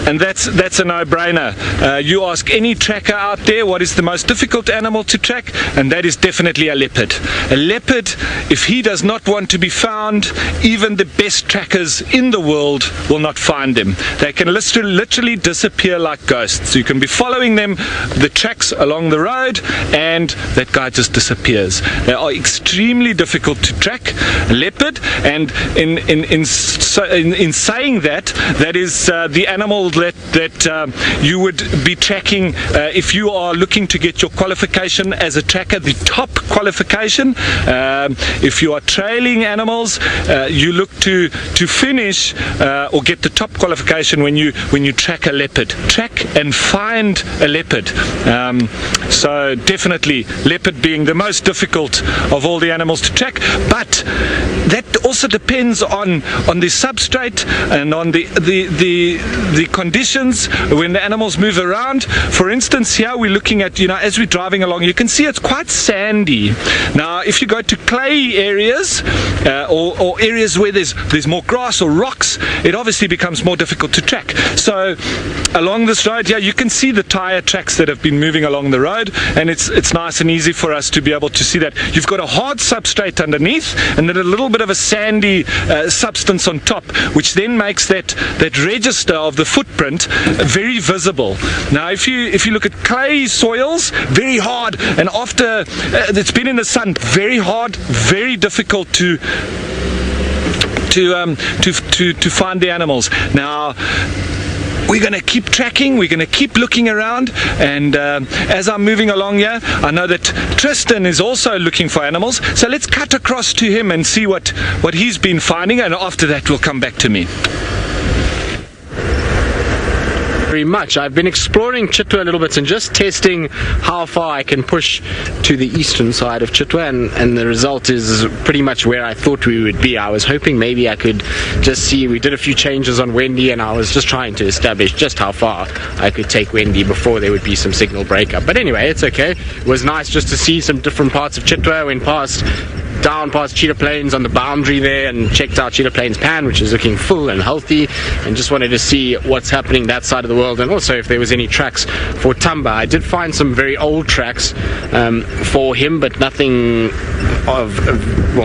And that's a no-brainer. You ask any tracker out there what is the most difficult animal to track, and that is definitely a leopard. A leopard, if he does not want to be found, even the best trackers in the world will not find him. They can literally disappear like ghosts. You can be following them, the tracks along the road, and that guy just disappears. They are extremely difficult to track, a leopard, and in saying that, that is the animal that you would be tracking if you are looking to get your qualification as a tracker, the top qualification. If you are trailing animals, you look to finish or get the top qualification when you track a leopard. Track and find a leopard. So definitely leopard being the most difficult of all the animals to track, but that also depends on the substrate and on the conditions when the animals move around. For instance, here we're looking at, as we're driving along, you can see it's quite sandy. Now if you go to clay areas or areas where there's more grass or rocks, it obviously becomes more difficult to track. So along this road here you can see the tire tracks that have been moving along the road, and it's nice and easy for us to be able to see that you've got a hard substrate underneath and then a little bit of a sandy substance on top, which then makes that register of the footprint very visible. Now if you look at clay soils, very hard, and after it's been in the sun, very hard, very difficult to find the animals. Now we're going to keep tracking, we're going to keep looking around, and as I'm moving along here, I know that Tristan is also looking for animals, so let's cut across to him and see what he's been finding, and after that we'll come back to me. Very much. I've been exploring Chitwa a little bit and just testing how far I can push to the eastern side of Chitwa, and the result is pretty much where I thought we would be. I was hoping maybe I could just see, we did a few changes on Wendy, and I was just trying to establish just how far I could take Wendy before there would be some signal breakup. But anyway, it's okay. It was nice just to see some different parts of Chitwa. Went down past Cheetah Plains on the boundary there and checked out Cheetah Plains Pan, which is looking full and healthy, and just wanted to see what's happening that side of the world, and also if there was any tracks for Tamba. I did find some very old tracks for him, but nothing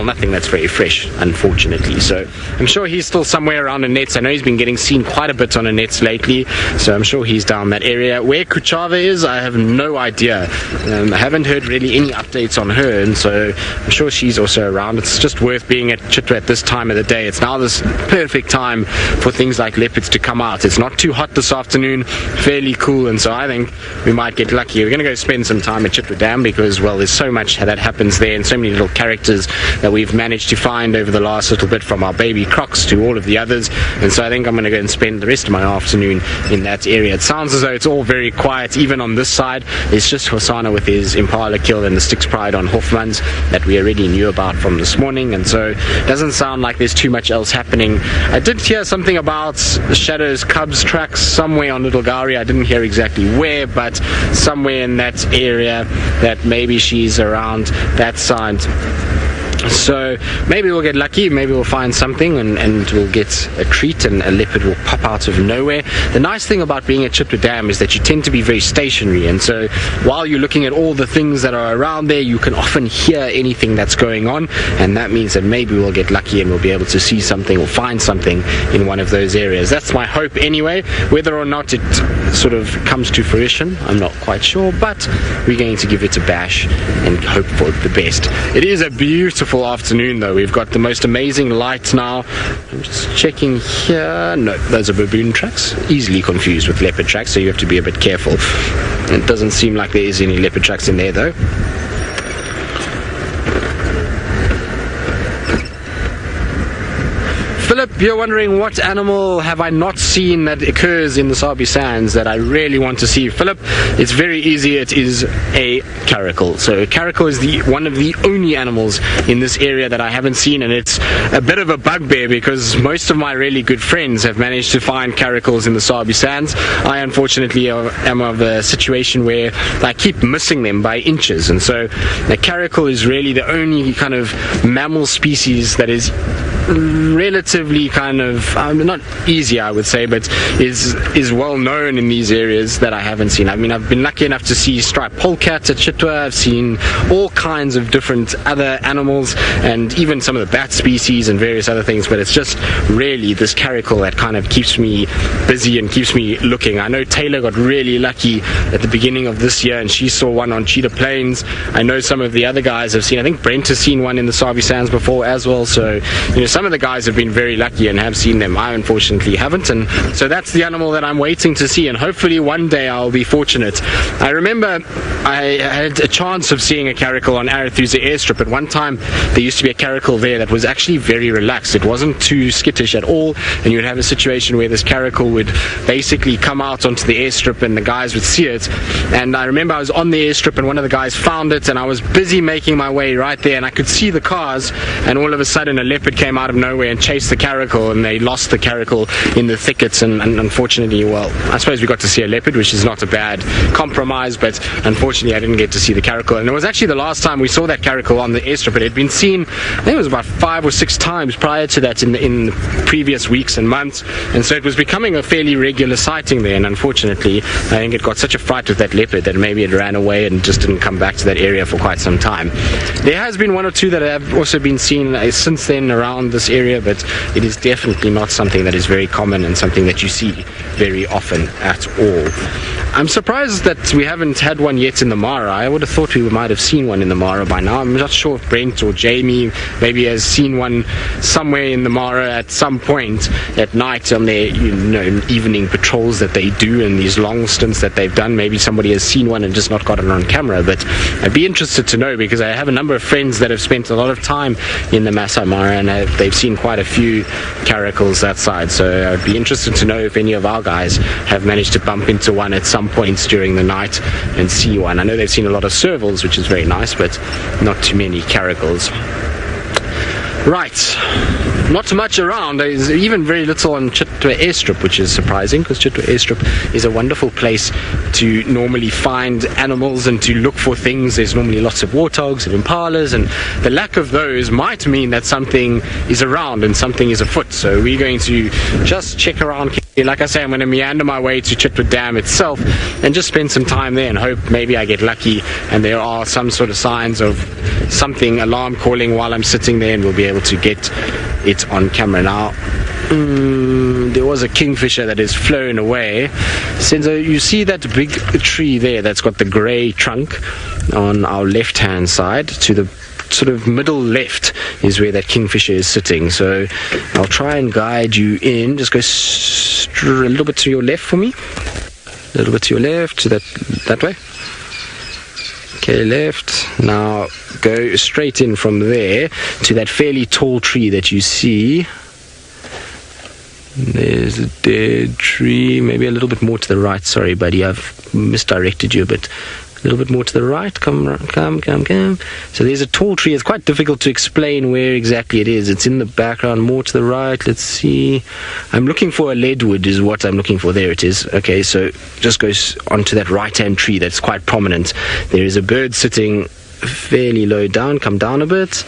nothing that's very fresh, unfortunately. So I'm sure he's still somewhere around the nets. I know he's been getting seen quite a bit on the nets lately, so I'm sure he's down that area. Where Kuchava is, I have no idea. I haven't heard really any updates on her, and so I'm sure she's also around. It's just worth being at Chitwa at this time of the day. It's now this perfect time for things like leopards to come out. It's not too hot this afternoon, fairly cool, and so I think we might get lucky. We're going to go spend some time at Chitwa Dam because, well, there's so much that happens there and so many little characters that we've managed to find over the last little bit, from our baby crocs to all of the others, and so I think I'm going to go and spend the rest of my afternoon in that area. It sounds as though it's all very quiet, even on this side. It's just Hosanna with his Impala kill and the Styx Pride on Hofmans that we already knew about from this morning, and so it doesn't sound like there's too much else happening. I did hear something about Shadow's Cubs tracks somewhere on Little Gowrie. I didn't hear exactly where, but somewhere in that area, that maybe she's around that side. So maybe we'll get lucky, maybe we'll find something and we'll get a treat, and a leopard will pop out of nowhere. The nice thing about being at Chitwa Dam is that you tend to be very stationary, and so while you're looking at all the things that are around there, you can often hear anything that's going on, and that means that maybe we'll get lucky and we'll be able to see something or find something in one of those areas. That's my hope anyway. Whether or not it sort of comes to fruition, I'm not quite sure, but we're going to give it a bash and hope for the best. It is a beautiful afternoon though. We've got the most amazing lights now. I'm just checking here. No, those are baboon tracks. Easily confused with leopard tracks, so you have to be a bit careful. It doesn't seem like there is any leopard tracks in there though. Philip, you're wondering what animal have I not seen that occurs in the Sabi Sands that I really want to see. Philip, it's very easy. It is a caracal. So a caracal is one of the only animals in this area that I haven't seen, and it's a bit of a bugbear because most of my really good friends have managed to find caracals in the Sabi Sands. I unfortunately am of a situation where I keep missing them by inches, and so the caracal is really the only kind of mammal species that is relatively kind of not easy, I would say, but is well known in these areas that I haven't seen. I mean, I've been lucky enough to see striped polecat at Chitwa. I've seen all kinds of different other animals and even some of the bat species and various other things, but it's just really this caracal that kind of keeps me busy and keeps me looking. I know Taylor got really lucky at the beginning of this year and she saw one on Cheetah Plains. I know some of the other guys have seen, I think Brent has seen one in the Sabi Sands before as well, so you know, some of the guys have been very lucky and have seen them. I unfortunately haven't, and so that's the animal that I'm waiting to see, and hopefully one day I'll be fortunate. I remember I had a chance of seeing a caracal on Arathusa airstrip. At one time there used to be a caracal there that was actually very relaxed. It wasn't too skittish at all, and you would have a situation where this caracal would basically come out onto the airstrip and the guys would see it. And I remember I was on the airstrip and one of the guys found it, and I was busy making my way right there and I could see the cars, and all of a sudden a leopard came out out of nowhere and chased the caracal, and they lost the caracal in the thickets, and unfortunately, well, I suppose we got to see a leopard, which is not a bad compromise, but unfortunately I didn't get to see the caracal. And it was actually the last time we saw that caracal on the airstrip. It had been seen, I think it was about 5 or 6 times prior to that in the previous weeks and months, and so it was becoming a fairly regular sighting there. And unfortunately, I think it got such a fright with that leopard that maybe it ran away and just didn't come back to that area for quite some time. There has been 1 or 2 that have also been seen since then around this area, but it is definitely not something that is very common and something that you see very often at all. I'm surprised that we haven't had one yet in the Mara. I would have thought we might have seen one in the Mara by now. I'm not sure if Brent or Jamie maybe has seen one somewhere in the Mara at some point at night on their evening patrols that they do and these long stints that they've done. Maybe somebody has seen one and just not got it on camera, but I'd be interested to know, because I have a number of friends that have spent a lot of time in the Masai Mara and they've seen quite a few caracals that side. So I'd be interested to know if any of our guys have managed to bump into one at some points during the night and see one. I know they've seen a lot of servals, which is very nice, but not too many caracals. Right, not much around. There's even very little on Chitwa airstrip, which is surprising, because Chitwa airstrip is a wonderful place to normally find animals and to look for things. There's normally lots of warthogs and impalas, and the lack of those might mean that something is around and something is afoot. So we're going to just check around. Like I say, I'm going to meander my way to Chitwa Dam itself and just spend some time there and hope maybe I get lucky and there are some sort of signs of something alarm calling while I'm sitting there, and we'll be able to get it on camera. Now, there was a kingfisher that has flown away. So you see that big tree there that's got the grey trunk on our left hand side. To the sort of middle left is where that kingfisher is sitting. So I'll try and guide you in. Just go a little bit to your left for me. A little bit to your left, to that way. Okay, left. Now go straight in from there to that fairly tall tree that you see. There's a dead tree. Maybe a little bit more to the right. Sorry, buddy, I've misdirected you a bit. A little bit more to the right. Come. So there's a tall tree. It's quite difficult to explain where exactly it is. It's in the background, more to the right. Let's see. I'm looking for a leadwood is what I'm looking for. There it is. Okay, so just goes onto that right-hand tree that's quite prominent. There is a bird sitting fairly low down. Come down a bit.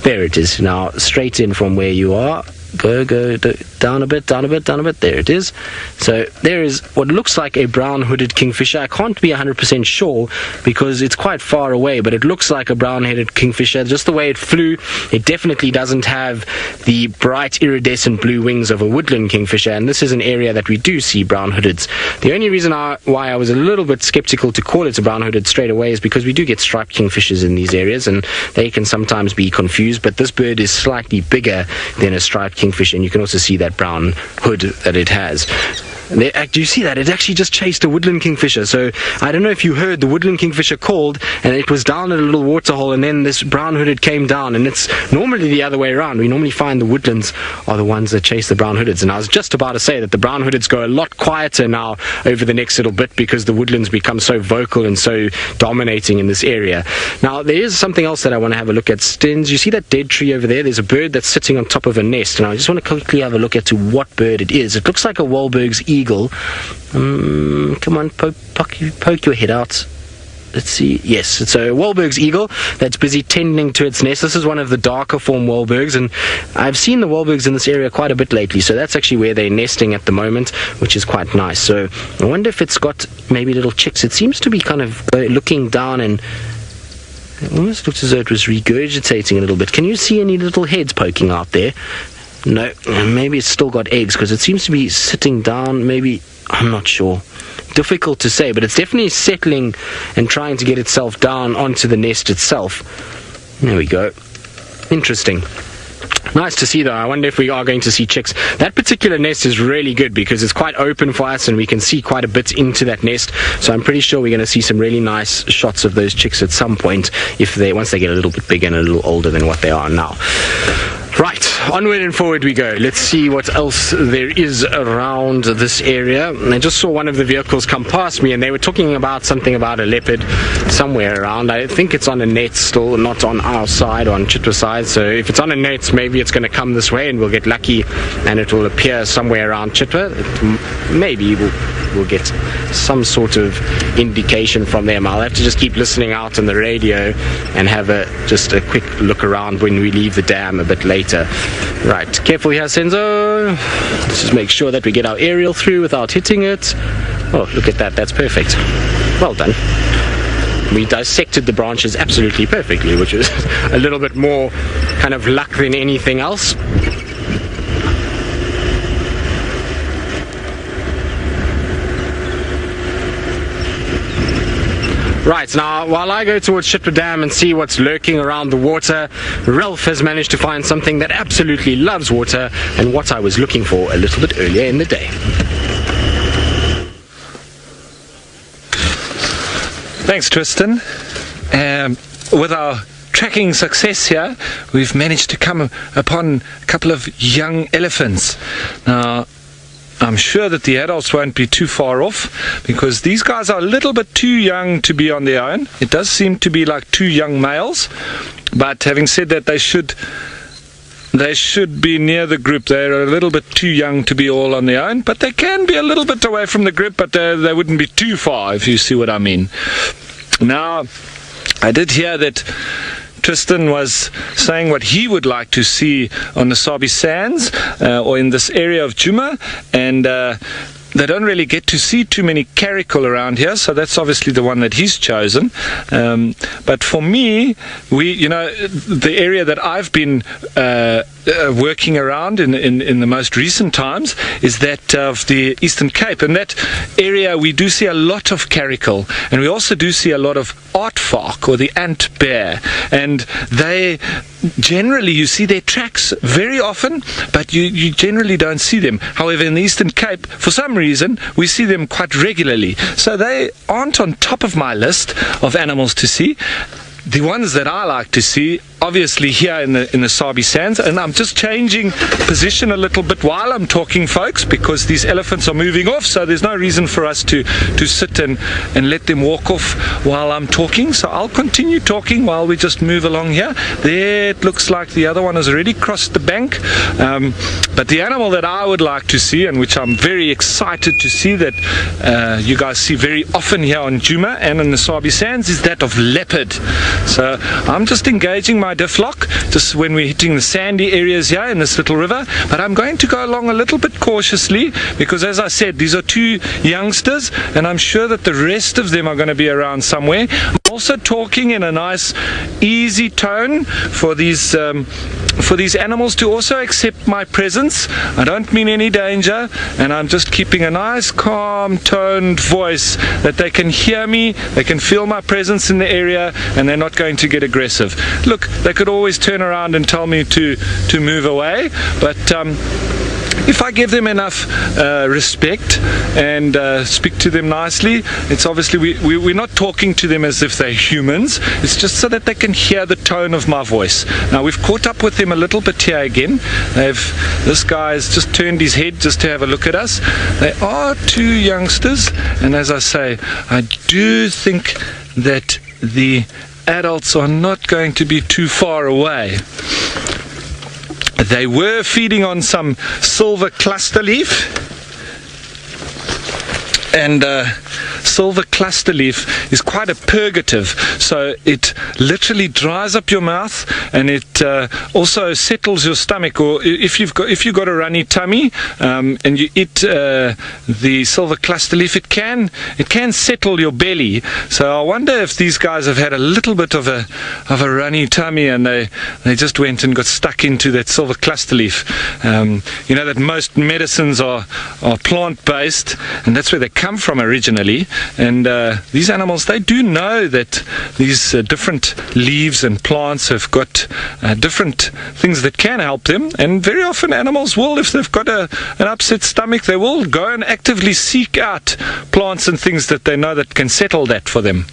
There it is. Now, straight in from where you are. Go down a bit. There it is. So there is what looks like a brown-hooded kingfisher. I can't be 100% sure because it's quite far away, but it looks like a brown-headed kingfisher. Just the way it flew, it definitely doesn't have the bright iridescent blue wings of a woodland kingfisher, and this is an area that we do see brown-hoodeds. The only reason why I was a little bit skeptical to call it a brown-hooded straight away is because we do get striped kingfishers in these areas, and they can sometimes be confused, but this bird is slightly bigger than a striped kingfisher, and you can also see that brown hood that it has. Do you see that? It actually just chased a woodland kingfisher. So I don't know if you heard, the woodland kingfisher called and it was down at a little waterhole, and then this brown hooded came down, and it's normally the other way around. We normally find the woodlands are the ones that chase the brown hoodeds, and I was just about to say that the brown hoodeds go a lot quieter now over the next little bit because the woodlands become so vocal and so dominating in this area. Now there is something else that I want to have a look at. Stins, you see that dead tree over there? There's a bird that's sitting on top of a nest, and I just want to quickly have a look at to what bird it is. It looks like a Wahlberg's eagle. Come on, poke your head out. Let's see. Yes, it's a Wahlberg's eagle that's busy tending to its nest. This is one of the darker form Wahlbergs, and I've seen the Wahlbergs in this area quite a bit lately, so that's actually where they're nesting at the moment, which is quite nice. So I wonder if it's got maybe little chicks. It seems to be kind of looking down, and it almost looks as though it was regurgitating a little bit. Can you see any little heads poking out there? No, maybe it's still got eggs because it seems to be sitting down. Maybe, I'm not sure. Difficult to say, but it's definitely settling and trying to get itself down onto the nest itself. There we go. Interesting. Nice to see though. I wonder if we are going to see chicks. That particular nest is really good because it's quite open for us and we can see quite a bit into that nest. So I'm pretty sure we're going to see some really nice shots of those chicks at some point once they get a little bit bigger and a little older than what they are now. Right, onward and forward we go. Let's see what else there is around this area. And I just saw one of the vehicles come past me, and they were talking about something about a leopard somewhere around. I think it's on a net still, not on our side or on Chitwa side. So if it's on a net, maybe it's going to come this way and we'll get lucky and it will appear somewhere around Chitwa. Maybe we'll get some sort of indication from them. I'll have to just keep listening out on the radio and have just a quick look around when we leave the dam a bit later. Right, careful here, Senzo. Let's just make sure that we get our aerial through without hitting it. Oh, look at that, that's perfect. Well done. We dissected the branches absolutely perfectly, which is a little bit more kind of luck than anything else. Right, now while I go towards Chitwa Dam and see what's lurking around the water, Ralph has managed to find something that absolutely loves water and what I was looking for a little bit earlier in the day. Thanks, Tristan. With our tracking success here, we've managed to come upon a couple of young elephants. Now, I'm sure that the adults won't be too far off, because these guys are a little bit too young to be on their own. It does seem to be like two young males, but having said that, they should be near the group. They're a little bit too young to be all on their own, but they can be a little bit away from the group, but they wouldn't be too far, if you see what I mean. Now, I did hear that Tristan was saying what he would like to see on the Sabi sands or in this area of Djuma, and they don't really get to see too many caracal around here, so that's obviously the one that he's chosen. But for me, the area that I've been working around in the most recent times is that of the Eastern Cape, and that area we do see a lot of caracal, and we also do see a lot of aardvark, or the ant bear, and they generally, you see their tracks very often, but you generally don't see them. However, in the Eastern Cape, for some reason, we see them quite regularly, so they aren't on top of my list of animals to see. The ones that I like to see, obviously here in the Sabi sands, and I'm just changing position a little bit while I'm talking, folks, because these elephants are moving off, so there's no reason for us to sit and let them walk off while I'm talking. So I'll continue talking while we just move along here. There, it looks like the other one has already crossed the bank, but the animal that I would like to see, and which I'm very excited to see, that you guys see very often here on Djuma and in the Sabi sands, is that of leopard. So I'm just engaging my diff lock just when we're hitting the sandy areas here in this little river, but I'm going to go along a little bit cautiously, because as I said, these are two youngsters, and I'm sure that the rest of them are going to be around somewhere. I'm also talking in a nice easy tone for these animals to also accept my presence. I don't mean any danger, and I'm just keeping a nice calm toned voice that they can hear me, they can feel my presence in the area, and they're not going to get aggressive. Look, they could always turn around and tell me to move away, but if I give them enough respect and speak to them nicely, it's obviously we're not talking to them as if they're humans. It's just so that they can hear the tone of my voice. Now, we've caught up with them a little bit here again. This guy has just turned his head just to have a look at us. They are two youngsters, and as I say, I do think that the adults are not going to be too far away. They were feeding on some silver cluster leaf, and silver cluster leaf is quite a purgative, so it literally dries up your mouth, and it also settles your stomach. Or if you've got a runny tummy and you eat the silver cluster leaf, it can settle your belly. So I wonder if these guys have had a little bit of a runny tummy, and they just went and got stuck into that silver cluster leaf. You know that most medicines are plant based, and that's where they come from originally. And these animals, they do know that these different leaves and plants have got different things that can help them, and very often animals will, if they've got an upset stomach, they will go and actively seek out plants and things that they know that can settle that for them.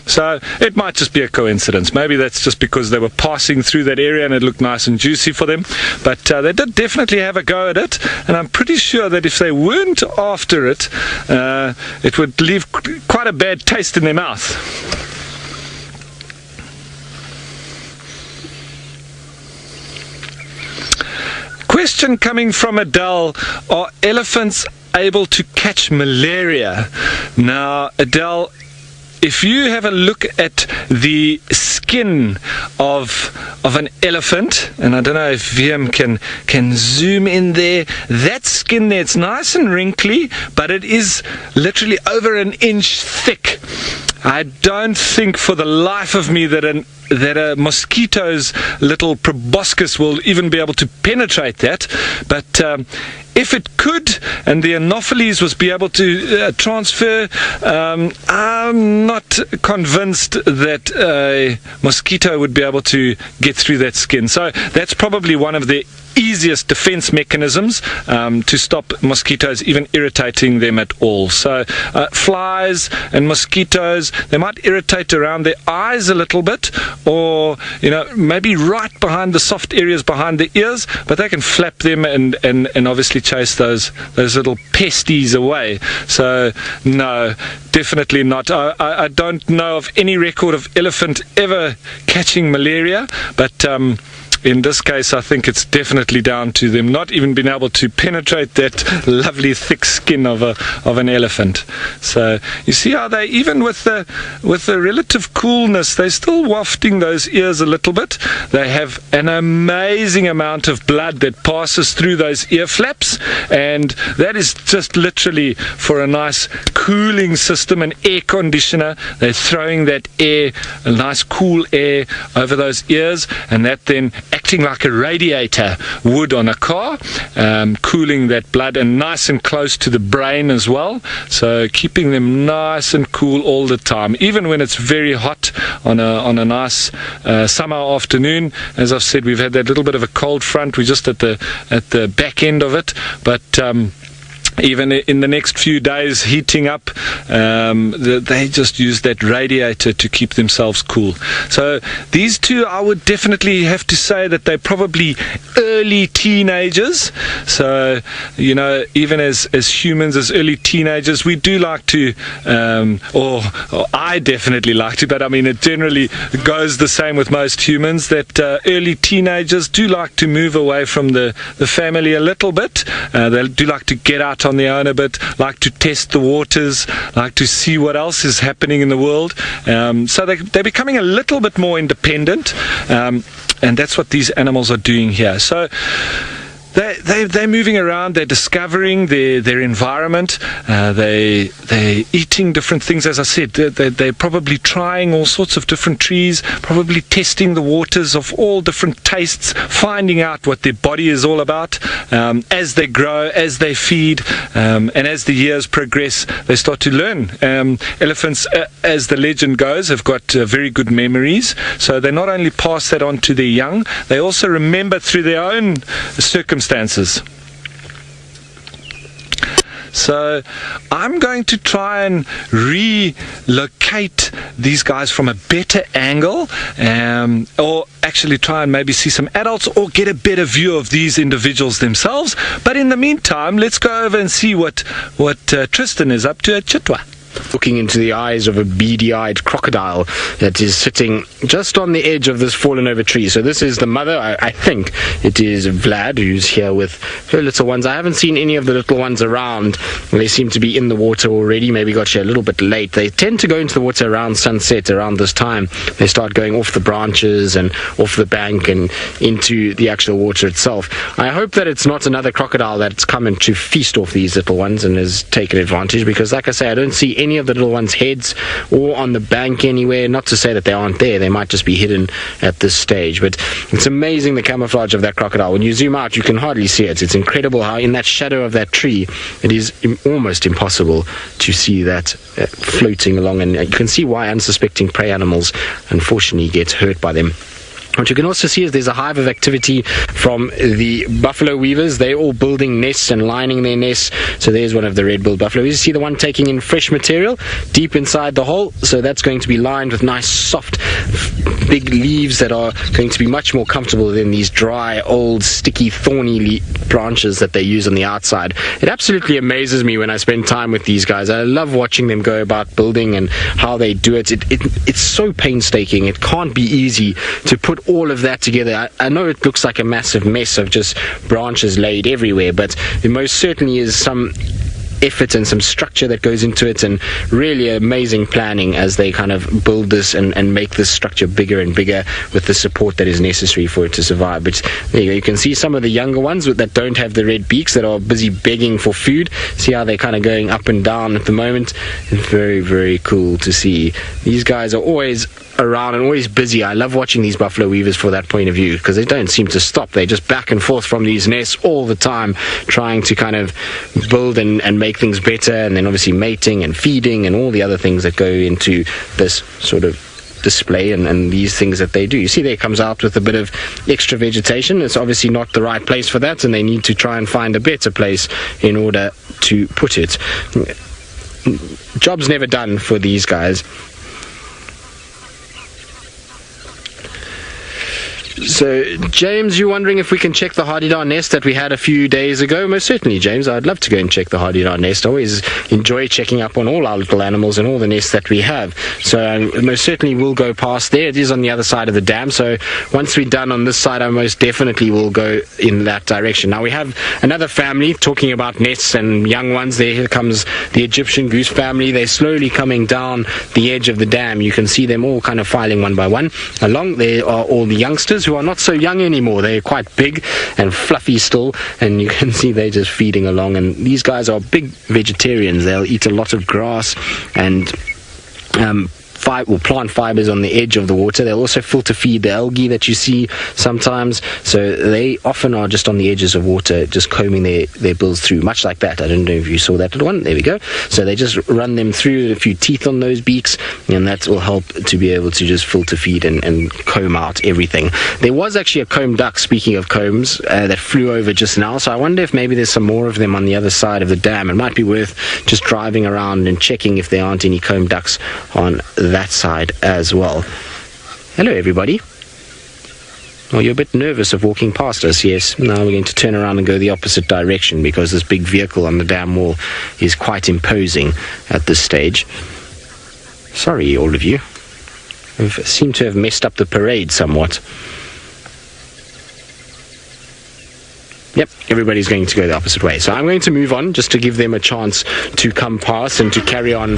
So it might just be a coincidence. Maybe that's just because they were passing through that area and it looked nice and juicy for them. But they did definitely have a go at it, and I'm pretty sure that if they weren't after it, it would leave quite a bad taste in their mouth. Question coming from Adele: are elephants able to catch malaria? Now, Adele, if you have a look at the skin of an elephant, and I don't know if VM can zoom in there, that skin there, it's nice and wrinkly, but it is literally over an inch thick. I don't think for the life of me that a mosquito's little proboscis will even be able to penetrate that, but if it could, and the Anopheles was be able to transfer, I'm not convinced that a mosquito would be able to get through that skin. So that's probably one of the easiest defense mechanisms to stop mosquitoes even irritating them at all. So flies and mosquitoes, they might irritate around their eyes a little bit, or maybe right behind the soft areas behind the ears, but they can flap them and obviously chase those little pesties away. So no, definitely not. I don't know of any record of elephant ever catching malaria, but in this case, I think it's definitely down to them not even being able to penetrate that lovely thick skin of an elephant. So you see how they, even with the relative coolness, they're still wafting those ears a little bit. They have an amazing amount of blood that passes through those ear flaps, and that is just literally for a nice cooling system, an air conditioner. They're throwing that air, a nice cool air over those ears, and that then acting like a radiator would on a car, cooling that blood, and nice and close to the brain as well, so keeping them nice and cool all the time, even when it's very hot on a nice summer afternoon. As I've said, we've had that little bit of a cold front. We're just at the back end of it, but even in the next few days heating up, they just use that radiator to keep themselves cool. So these two, I would definitely have to say that they're probably early teenagers. So even as humans, as early teenagers, we do like to, or I definitely like to, but I mean it generally goes the same with most humans, that early teenagers do like to move away from the family a little bit. They do like to get out on their own a bit, like to test the waters, like to see what else is happening in the world. So they're becoming a little bit more independent, and that's what these animals are doing here. So they're moving around, they're discovering their environment, they're eating different things. As I said, they're probably trying all sorts of different trees, probably testing the waters of all different tastes, finding out what their body is all about. As they grow, as they feed, and as the years progress, they start to learn. Elephants, as the legend goes, have got very good memories, so they not only pass that on to their young, they also remember through their own circumstances. So I'm going to try and relocate these guys from a better angle, or actually try and maybe see some adults or get a better view of these individuals themselves. But in the meantime, let's go over and see what Tristan is up to at Chitwa. Looking into the eyes of a beady-eyed crocodile that is sitting just on the edge of this fallen over tree. So this is the mother. I think it is Vlad, who's here with her little ones. I haven't seen any of the little ones around. They seem to be in the water already, maybe got here a little bit late. They tend to go into the water around sunset, around this time. They start going off the branches and off the bank and into the actual water itself. I hope that it's not another crocodile that's come in to feast off these little ones and has taken advantage, because like I say, I don't see any of the little ones' heads or on the bank anywhere. Not to say that they aren't there, they might just be hidden at this stage, but it's amazing the camouflage of that crocodile. When you zoom out, you can hardly see it. It's incredible how in that shadow of that tree it is almost impossible to see that floating along, and you can see why unsuspecting prey animals unfortunately get hurt by them. What you can also see is there's a hive of activity from the buffalo weavers. They're all building nests and lining their nests. So there's one of the red-billed buffalo. You see the one taking in fresh material deep inside the hole. So that's going to be lined with nice, soft, big leaves that are going to be much more comfortable than these dry, old, sticky, thorny branches that they use on the outside. It absolutely amazes me when I spend time with these guys. I love watching them go about building and how they do it. It's so painstaking. It can't be easy to put all of that together. I know it looks like a massive mess of just branches laid everywhere, but there most certainly is some effort and some structure that goes into it, and really amazing planning as they kind of build this and make this structure bigger and bigger with the support that is necessary for it to survive. But there you go, you can see some of the younger ones that don't have the red beaks that are busy begging for food. See how they're kind of going up and down at the moment. It's very, very cool to see. These guys are always around and always busy. I love watching these buffalo weavers for that point of view, because they don't seem to stop. They're just back and forth from these nests all the time, trying to kind of build and make things better, and then obviously mating and feeding and all the other things that go into this sort of display and these things that they do. You see there comes out with a bit of extra vegetation. It's obviously not the right place for that, and they need to try and find a better place in order to put it. Job's never done for these guys. So, James, you're wondering if we can check the Hyena Den nest that we had a few days ago? Most certainly, James. I'd love to go and check the Hyena Den nest. I always enjoy checking up on all our little animals and all the nests that we have. So, most certainly will go past there. It is on the other side of the dam. So, once we're done on this side, I most definitely will go in that direction. Now, we have another family talking about nests and young ones. There comes the Egyptian goose family. They're slowly coming down the edge of the dam. You can see them all kind of filing one by one along. There are all the youngsters who are not so young anymore. They're quite big and fluffy still, and you can see they're just feeding along. And these guys are big vegetarians. They'll eat a lot of grass and plant fibers on the edge of the water. They'll also filter feed the algae that you see sometimes. So they often are just on the edges of water, just combing their bills through, much like that. I don't know if you saw that little one. There we go. So they just run them through, a few teeth on those beaks, and that will help to be able to just filter feed and comb out everything. There was actually a comb duck, speaking of combs, that flew over just now. So I wonder if maybe there's some more of them on the other side of the dam. It might be worth just driving around and checking if there aren't any comb ducks on that side as well. Hello, everybody. Oh, you're a bit nervous of walking past us. Yes. Now we're going to turn around and go the opposite direction, because this big vehicle on the dam wall is quite imposing at this stage. Sorry, all of you. We seem to have messed up the parade somewhat. Yep, everybody's going to go the opposite way. So I'm going to move on just to give them a chance to come past and to carry on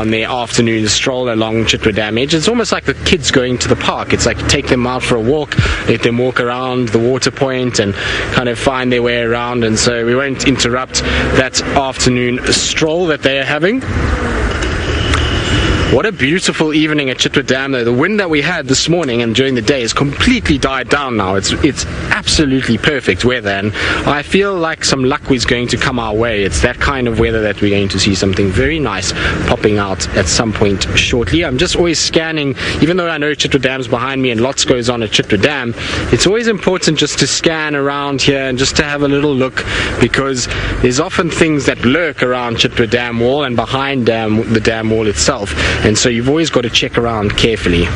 their afternoon stroll along Chitwa Dam edge. It's almost like the kids going to the park. It's like take them out for a walk, let them walk around the water point and kind of find their way around. And so we won't interrupt that afternoon stroll that they are having. What a beautiful evening at Chitwa Dam, though. The wind that we had this morning and during the day has completely died down now. It's absolutely perfect weather, and I feel like some luck is going to come our way. It's that kind of weather that we're going to see something very nice popping out at some point shortly. I'm just always scanning, even though I know Chitwa Dam's behind me and lots goes on at Chitwa Dam, it's always important just to scan around here and just to have a little look, because there's often things that lurk around Chitwa Dam wall and behind the dam wall itself. And so you've always got to check around carefully.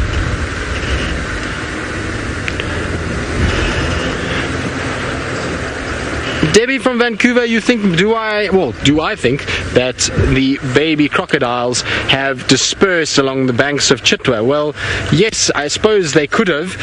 Debbie from Vancouver, you think, do I think that the baby crocodiles have dispersed along the banks of Chitwa? Well, yes, I suppose they could have,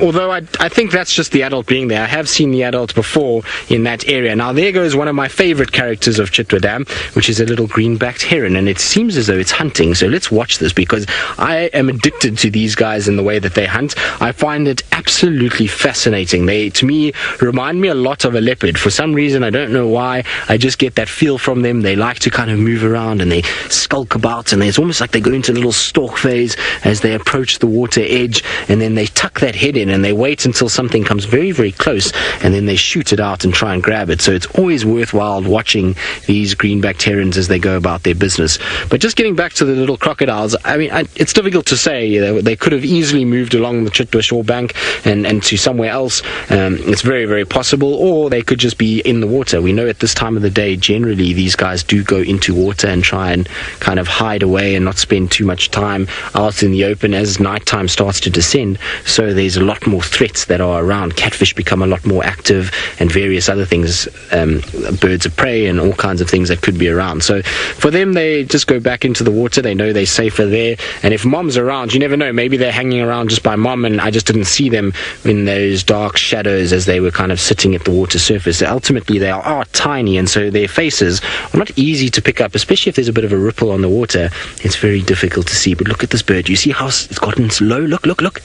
although I think that's just the adult being there. I have seen the adult before in that area. Now, there goes one of my favorite characters of Chitwa Dam, which is a little green-backed heron, and it seems as though it's hunting. So let's watch this, because I am addicted to these guys and the way that they hunt. I find it absolutely fascinating. They, to me, remind me a lot of a leopard. For some reason, I don't know why, I just get that feel from them. They like like to kind of move around and they skulk about, and it's almost like they go into a little stalk phase as they approach the water edge, and then they tuck that head in and they wait until something comes very, very close, and then they shoot it out and try and grab it. So it's always worthwhile watching these greenback herons as they go about their business. But just getting back to the little crocodiles, I mean, it's difficult to say. They could have easily moved along the Chitwa shore bank and to somewhere else. It's very, very possible, or they could just be in the water. We know at this time of the day, generally, these guys do go into water and try and kind of hide away and not spend too much time out in the open as nighttime starts to descend. So there's a lot more threats that are around. Catfish become a lot more active, and various other things, birds of prey and all kinds of things that could be around. So for them, they just go back into the water. They know they're safer there. And if mom's around, you never know. Maybe they're hanging around just by mom, and I just didn't see them in those dark shadows as they were kind of sitting at the water surface. Ultimately, they are tiny, and so their faces are not easy to pick up, especially if there's a bit of a ripple on the water. It's very difficult to see. But look at this bird. You see how it's gotten low? Look.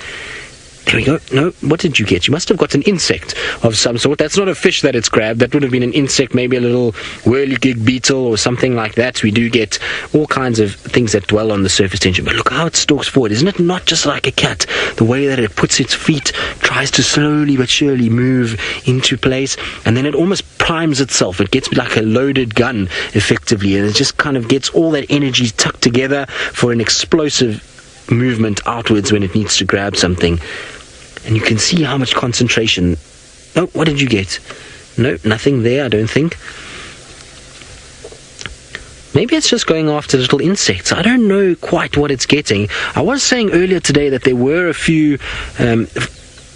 There we go. No, what did you get? You must have got an insect of some sort. That's not a fish that it's grabbed. That would have been an insect, maybe a little whirligig beetle or something like that. We do get all kinds of things that dwell on the surface tension. But look how it stalks forward. Isn't it not just like a cat? The way that it puts its feet, tries to slowly but surely move into place, and then it almost primes itself. It gets like a loaded gun, effectively, and it just kind of gets all that energy tucked together for an explosive movement outwards when it needs to grab something. And you can see how much concentration. Oh, what did you get? No, nothing there, I don't think. Maybe it's just going after little insects. I don't know quite what it's getting. I was saying earlier today that there were a few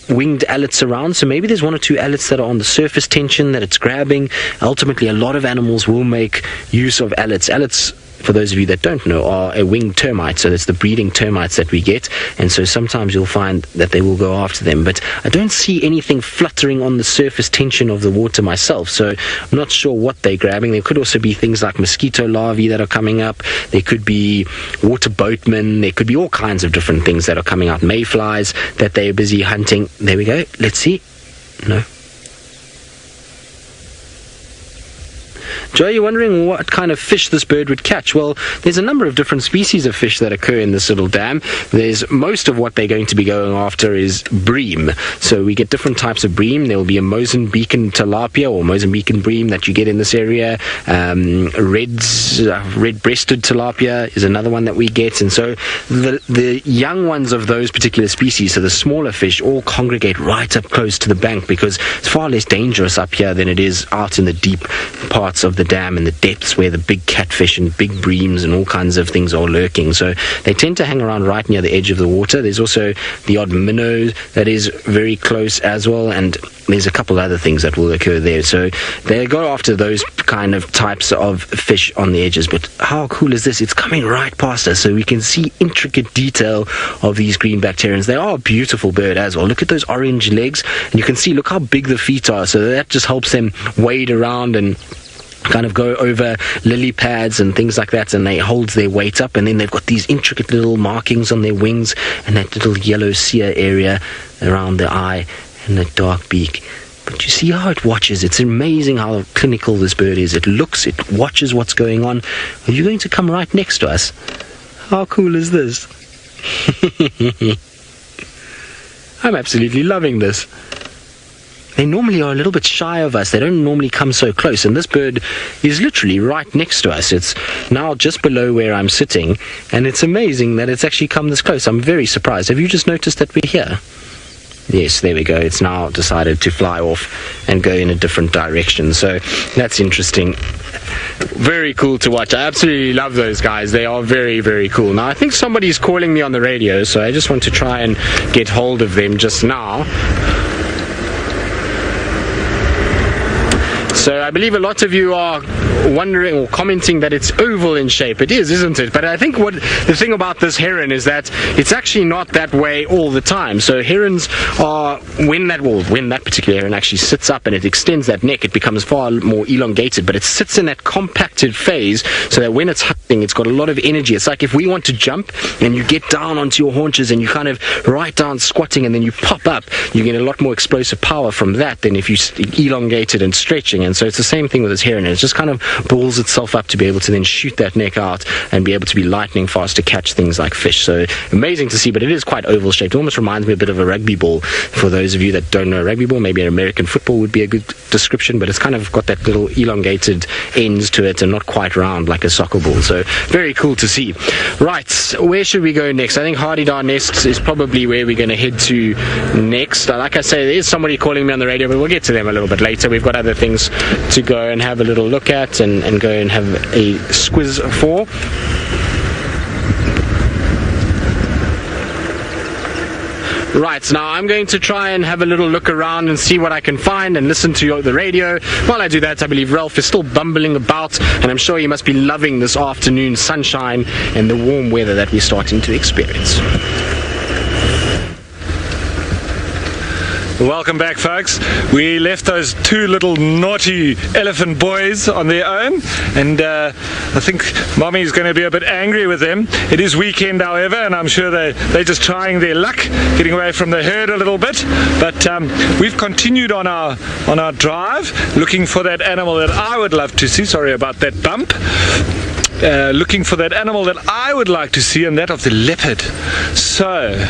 winged allets around, so maybe there's one or two allets that are on the surface tension that it's grabbing. Ultimately, a lot of animals will make use of allets. Allets, for those of you that don't know, are a winged termite, so it's the breeding termites that we get, and so sometimes you'll find that they will go after them. But I don't see anything fluttering on the surface tension of the water myself, so I'm not sure what they're grabbing. There could also be things like mosquito larvae that are coming up. There could be water boatmen. There could be all kinds of different things that are coming out. Mayflies that they're busy hunting. There we go. Let's see. No. Joe, you're wondering what kind of fish this bird would catch. Well, there's a number of different species of fish that occur in this little dam. There's most of what they're going to be going after is bream. So we get different types of bream. There will be a Mozambican tilapia or Mozambican bream that you get in this area. Red-breasted tilapia is another one that we get. And so the young ones of those particular species, so the smaller fish, all congregate right up close to the bank because it's far less dangerous up here than it is out in the deep parts of the dam and the depths where the big catfish and big breams and all kinds of things are lurking. So they tend to hang around right near the edge of the water. There's also the odd minnow that is very close as well, and there's a couple other things that will occur there. So they go after those kind of types of fish on the edges. But how cool is this? It's coming right past us, so we can see intricate detail of these greenback herons. They are a beautiful bird as well. Look at those orange legs, and you can see, look how big the feet are. So that just helps them wade around and kind of go over lily pads and things like that, and they hold their weight up. And then they've got these intricate little markings on their wings and that little yellow sear area around the eye and the dark beak. But you see how it watches. It's amazing how clinical this bird is. It looks, it watches what's going on. Are you going to come right next to us? How cool is this? I'm absolutely loving this. They normally are a little bit shy of us. They don't normally come so close. And this bird is literally right next to us. It's now just below where I'm sitting. And it's amazing that it's actually come this close. I'm very surprised. Have you just noticed that we're here? Yes, there we go. It's now decided to fly off and go in a different direction. So that's interesting. Very cool to watch. I absolutely love those guys. They are very, very cool. Now, I think somebody's calling me on the radio, so I just want to try and get hold of them just now. So I believe a lot of you are wondering or commenting that it's oval in shape. It is, isn't it? But I think the thing about this heron is that it's actually not that way all the time. So herons are, when that particular heron actually sits up and it extends that neck, it becomes far more elongated, but it sits in that compacted phase so that when it's hunting, it's got a lot of energy. It's like if we want to jump and you get down onto your haunches and you kind of right down squatting and then you pop up, you get a lot more explosive power from that than if you elongated and stretching. And elephant. So it's the same thing with this heron. It just kind of balls itself up to be able to then shoot that neck out and be able to be lightning fast to catch things like fish. So amazing to see, but it is quite oval shaped. It almost reminds me a bit of a rugby ball. For those of you that don't know rugby ball, maybe an American football would be a good description, but it's kind of got that little elongated ends to it and not quite round like a soccer ball. So very cool to see. Right, where should we go next? I think Hyena Den is probably where we're going to head to next. Like I say, there is somebody calling me on the radio, but we'll get to them a little bit later. We've got other things to go and have a little look at and go and have a squiz for. Right, now I'm going to try and have a little look around and see what I can find and listen to the radio. While I do that, I believe Ralph is still bumbling about, and I'm sure he must be loving this afternoon sunshine and the warm weather that we're starting to experience. Welcome back, folks. We left those two little naughty elephant boys on their own, and I think Mommy's going to be a bit angry with them. It is weekend, however, and I'm sure they're just trying their luck, getting away from the herd a little bit. But we've continued on our drive, looking for that animal that I would love to see. Sorry about that bump. Looking for that animal that I would like to see, and that of the leopard. So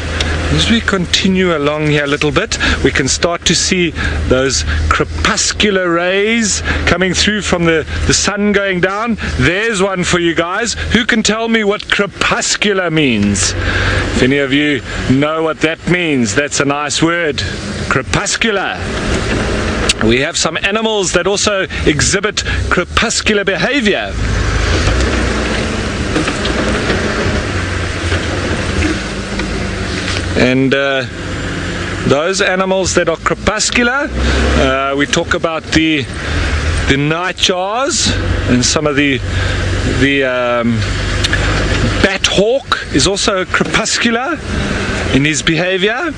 as we continue along here a little bit, we can start to see those crepuscular rays coming through from the sun going down. There's one for you guys. Who can tell me what crepuscular means? If any of you know what that means, that's a nice word. Crepuscular. We have some animals that also exhibit crepuscular behavior. And those animals that are crepuscular, we talk about the nightjars and some of the bat hawk is also crepuscular in his behavior.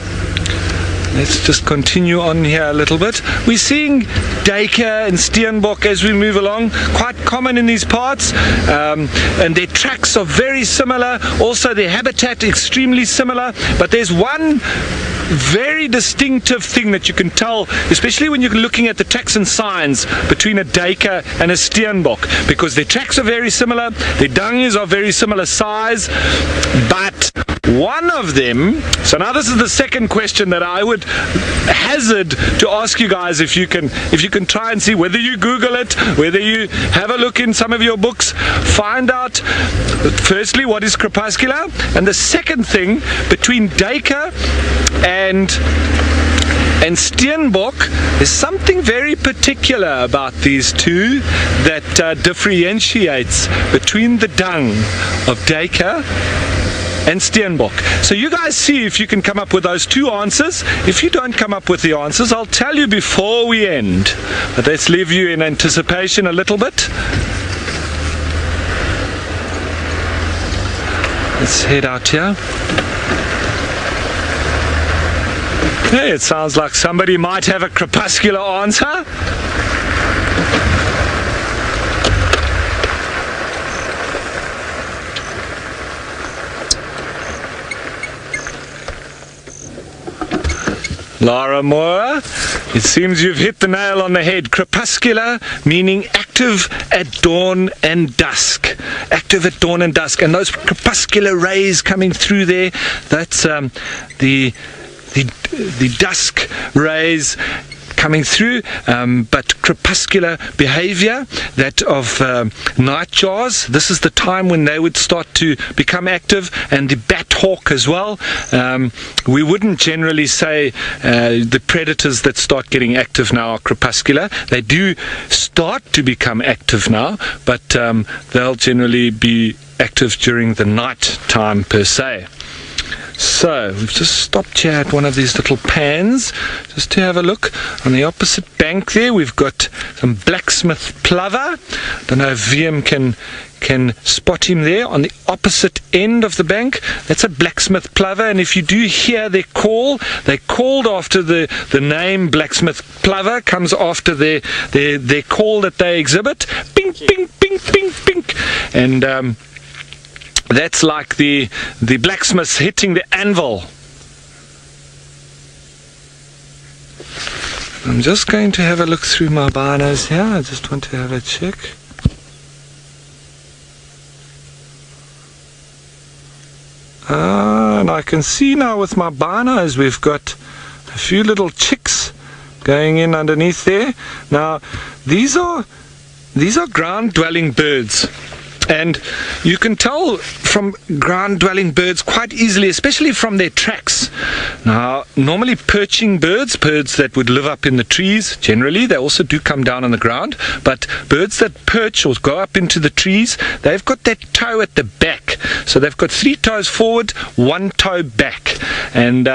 Let's just continue on here a little bit. We're seeing duiker and steenbok as we move along, quite common in these parts, and their tracks are very similar, also their habitat extremely similar, but there's one very distinctive thing that you can tell, especially when you're looking at the tracks and signs between a duiker and a steenbok, because their tracks are very similar, their dungs are very similar size, but one of them, so now this is the second question that I would hazard to ask you guys, if you can try and see, whether you Google it, whether you have a look in some of your books, find out firstly what is crepuscular, and the second thing, between duiker and steenbok, there's something very particular about these two that differentiates between the dung of duiker and steenbok. So you guys see if you can come up with those two answers. If you don't come up with the answers, I'll tell you before we end. But let's leave you in anticipation a little bit. Let's head out here. Hey, it sounds like somebody might have a crepuscular answer. Lara Moore, it seems you've hit the nail on the head. Crepuscular meaning active at dawn and dusk. Active at dawn and dusk. And those crepuscular rays coming through there, that's the dusk rays coming through, but crepuscular behavior, that of nightjars. This is the time when they would start to become active, and the bat hawk as well. We wouldn't generally say the predators that start getting active now are crepuscular. They do start to become active now, but they'll generally be active during the night time per se. So we've just stopped here at one of these little pans just to have a look. On the opposite bank there we've got some blacksmith plover. Don't know if VM can spot him there on the opposite end of the bank. That's a blacksmith plover, and if you do hear their call, they called after the name blacksmith plover comes after their call that they exhibit. Pink, pink, pink, pink, pink. And that's like the blacksmiths hitting the anvil. I'm just going to have a look through my binos here. I just want to have a check. And I can see now with my binos we've got a few little chicks going in underneath there. Now these are ground-dwelling birds, and you can tell from ground-dwelling birds quite easily, especially from their tracks. Now normally perching birds that would live up in the trees, generally they also do come down on the ground, but birds that perch or go up into the trees, they've got that toe at the back. So they've got 3 toes forward, 1 toe back, and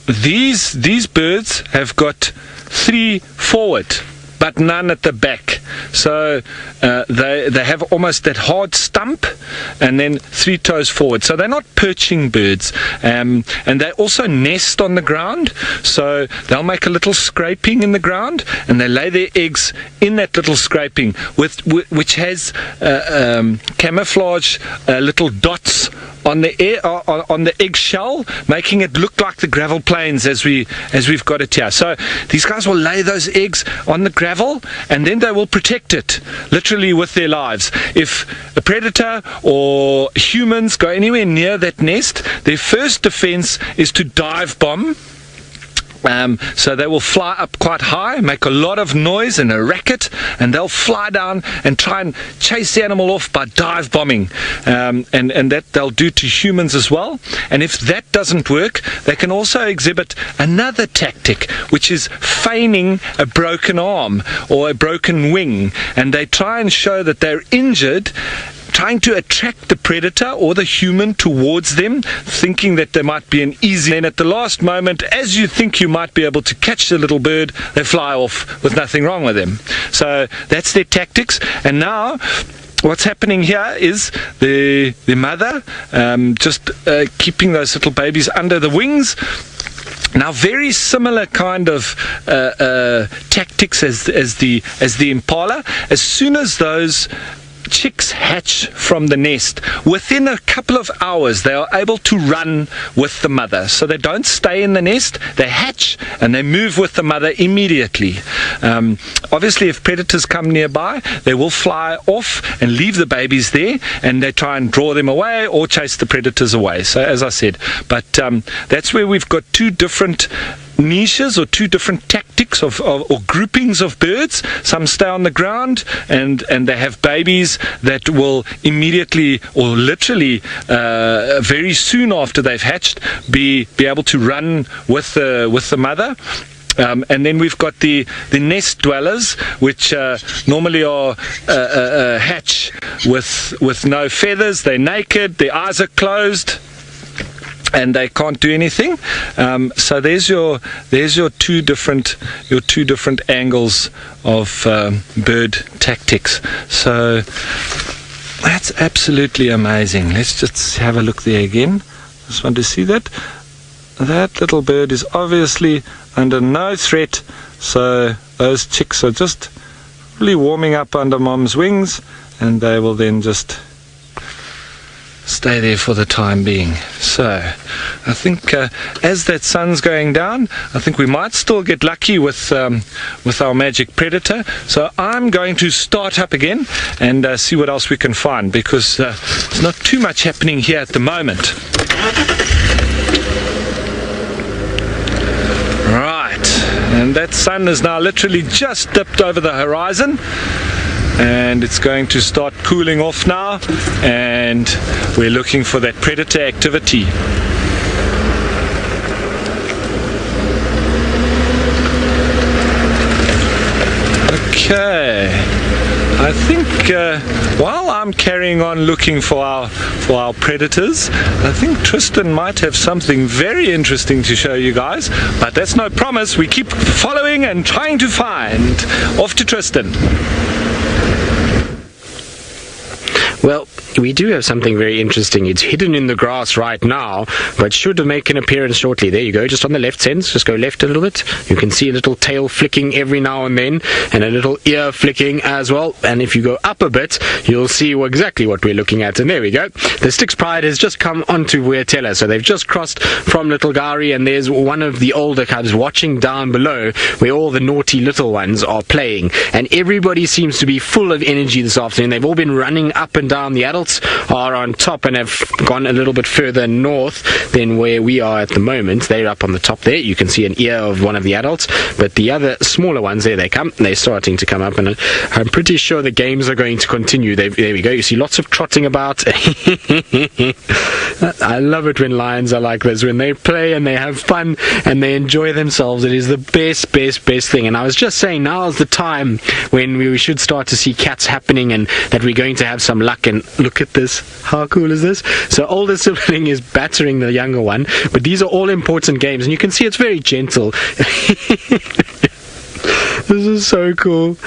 these birds have got 3 forward but none at the back. So they have almost that hard stump and then 3 toes forward. So they're not perching birds, and they also nest on the ground. So they'll make a little scraping in the ground and they lay their eggs in that little scraping, which has camouflage little dots on the eggshell, making it look like the gravel plains as we've got it here. So these guys will lay those eggs on the gravel and then they will protect it literally with their lives. If a predator or humans go anywhere near that nest, their first defense is to dive bomb. So they will fly up quite high, make a lot of noise and a racket, and they'll fly down and try and chase the animal off by dive bombing, and that they'll do to humans as well. And if that doesn't work, they can also exhibit another tactic, which is feigning a broken arm or a broken wing, and they try and show that they're injured, trying to attract the predator or the human towards them, thinking that there might be an easy. Then at the last moment, as you think you might be able to catch the little bird, they fly off with nothing wrong with them. So that's their tactics. And now what's happening here is the mother just keeping those little babies under the wings. Now, very similar kind of tactics as the impala. As soon as those chicks hatch from the nest, within a couple of hours they are able to run with the mother. So they don't stay in the nest, they hatch and they move with the mother immediately. Obviously if predators come nearby, they will fly off and leave the babies there, and they try and draw them away or chase the predators away. So as I said, but that's where we've got 2 different niches or 2 different tactics or groupings of birds. Some stay on the ground and they have babies that will immediately or literally very soon after they've hatched be able to run with the mother. And then we've got the nest dwellers, which normally are hatch with no feathers. They're naked, their eyes are closed, and they can't do anything. So there's your 2 different angles of bird tactics. So that's absolutely amazing. Let's just have a look there again. Just want to see that. That little bird is obviously under no threat. So those chicks are just really warming up under mom's wings, and they will then just stay there for the time being. So I think as that sun's going down, I think we might still get lucky with our magic predator. So I'm going to start up again and see what else we can find, because there's not too much happening here at the moment. Right, and that sun is now literally just dipped over the horizon, and it's going to start cooling off now, and we're looking for that predator activity. Okay, I think while I'm carrying on looking for our predators, I think Tristan might have something very interesting to show you guys, but that's no promise. We keep following and trying to find. Off to Tristan. Well, we do have something very interesting. It's hidden in the grass right now, but should make an appearance shortly. There you go, just on the left sense. Just go left a little bit. You can see a little tail flicking every now and then, and a little ear flicking as well. And if you go up a bit, you'll see exactly what we're looking at. And there we go. The Styx Pride has just come onto Weirtella. So they've just crossed from Little Gari, and there's one of the older cubs watching down below where all the naughty little ones are playing. And everybody seems to be full of energy this afternoon. They've all been running up and down. The adults are on top and have gone a little bit further north than where we are at the moment. They're up on the top there. You can see an ear of one of the adults, but the other smaller ones, there they come. They're starting to come up, and I'm pretty sure the games are going to continue. There we go. You see lots of trotting about. I love it when lions are like this, when they play and they have fun and they enjoy themselves. It is the best thing. And I was just saying, now is the time when we should start to see cats happening, and that we're going to have some luck. And look at this. How cool is this? So older sibling is battering the younger one, but these are all important games, and you can see it's very gentle. This is so cool.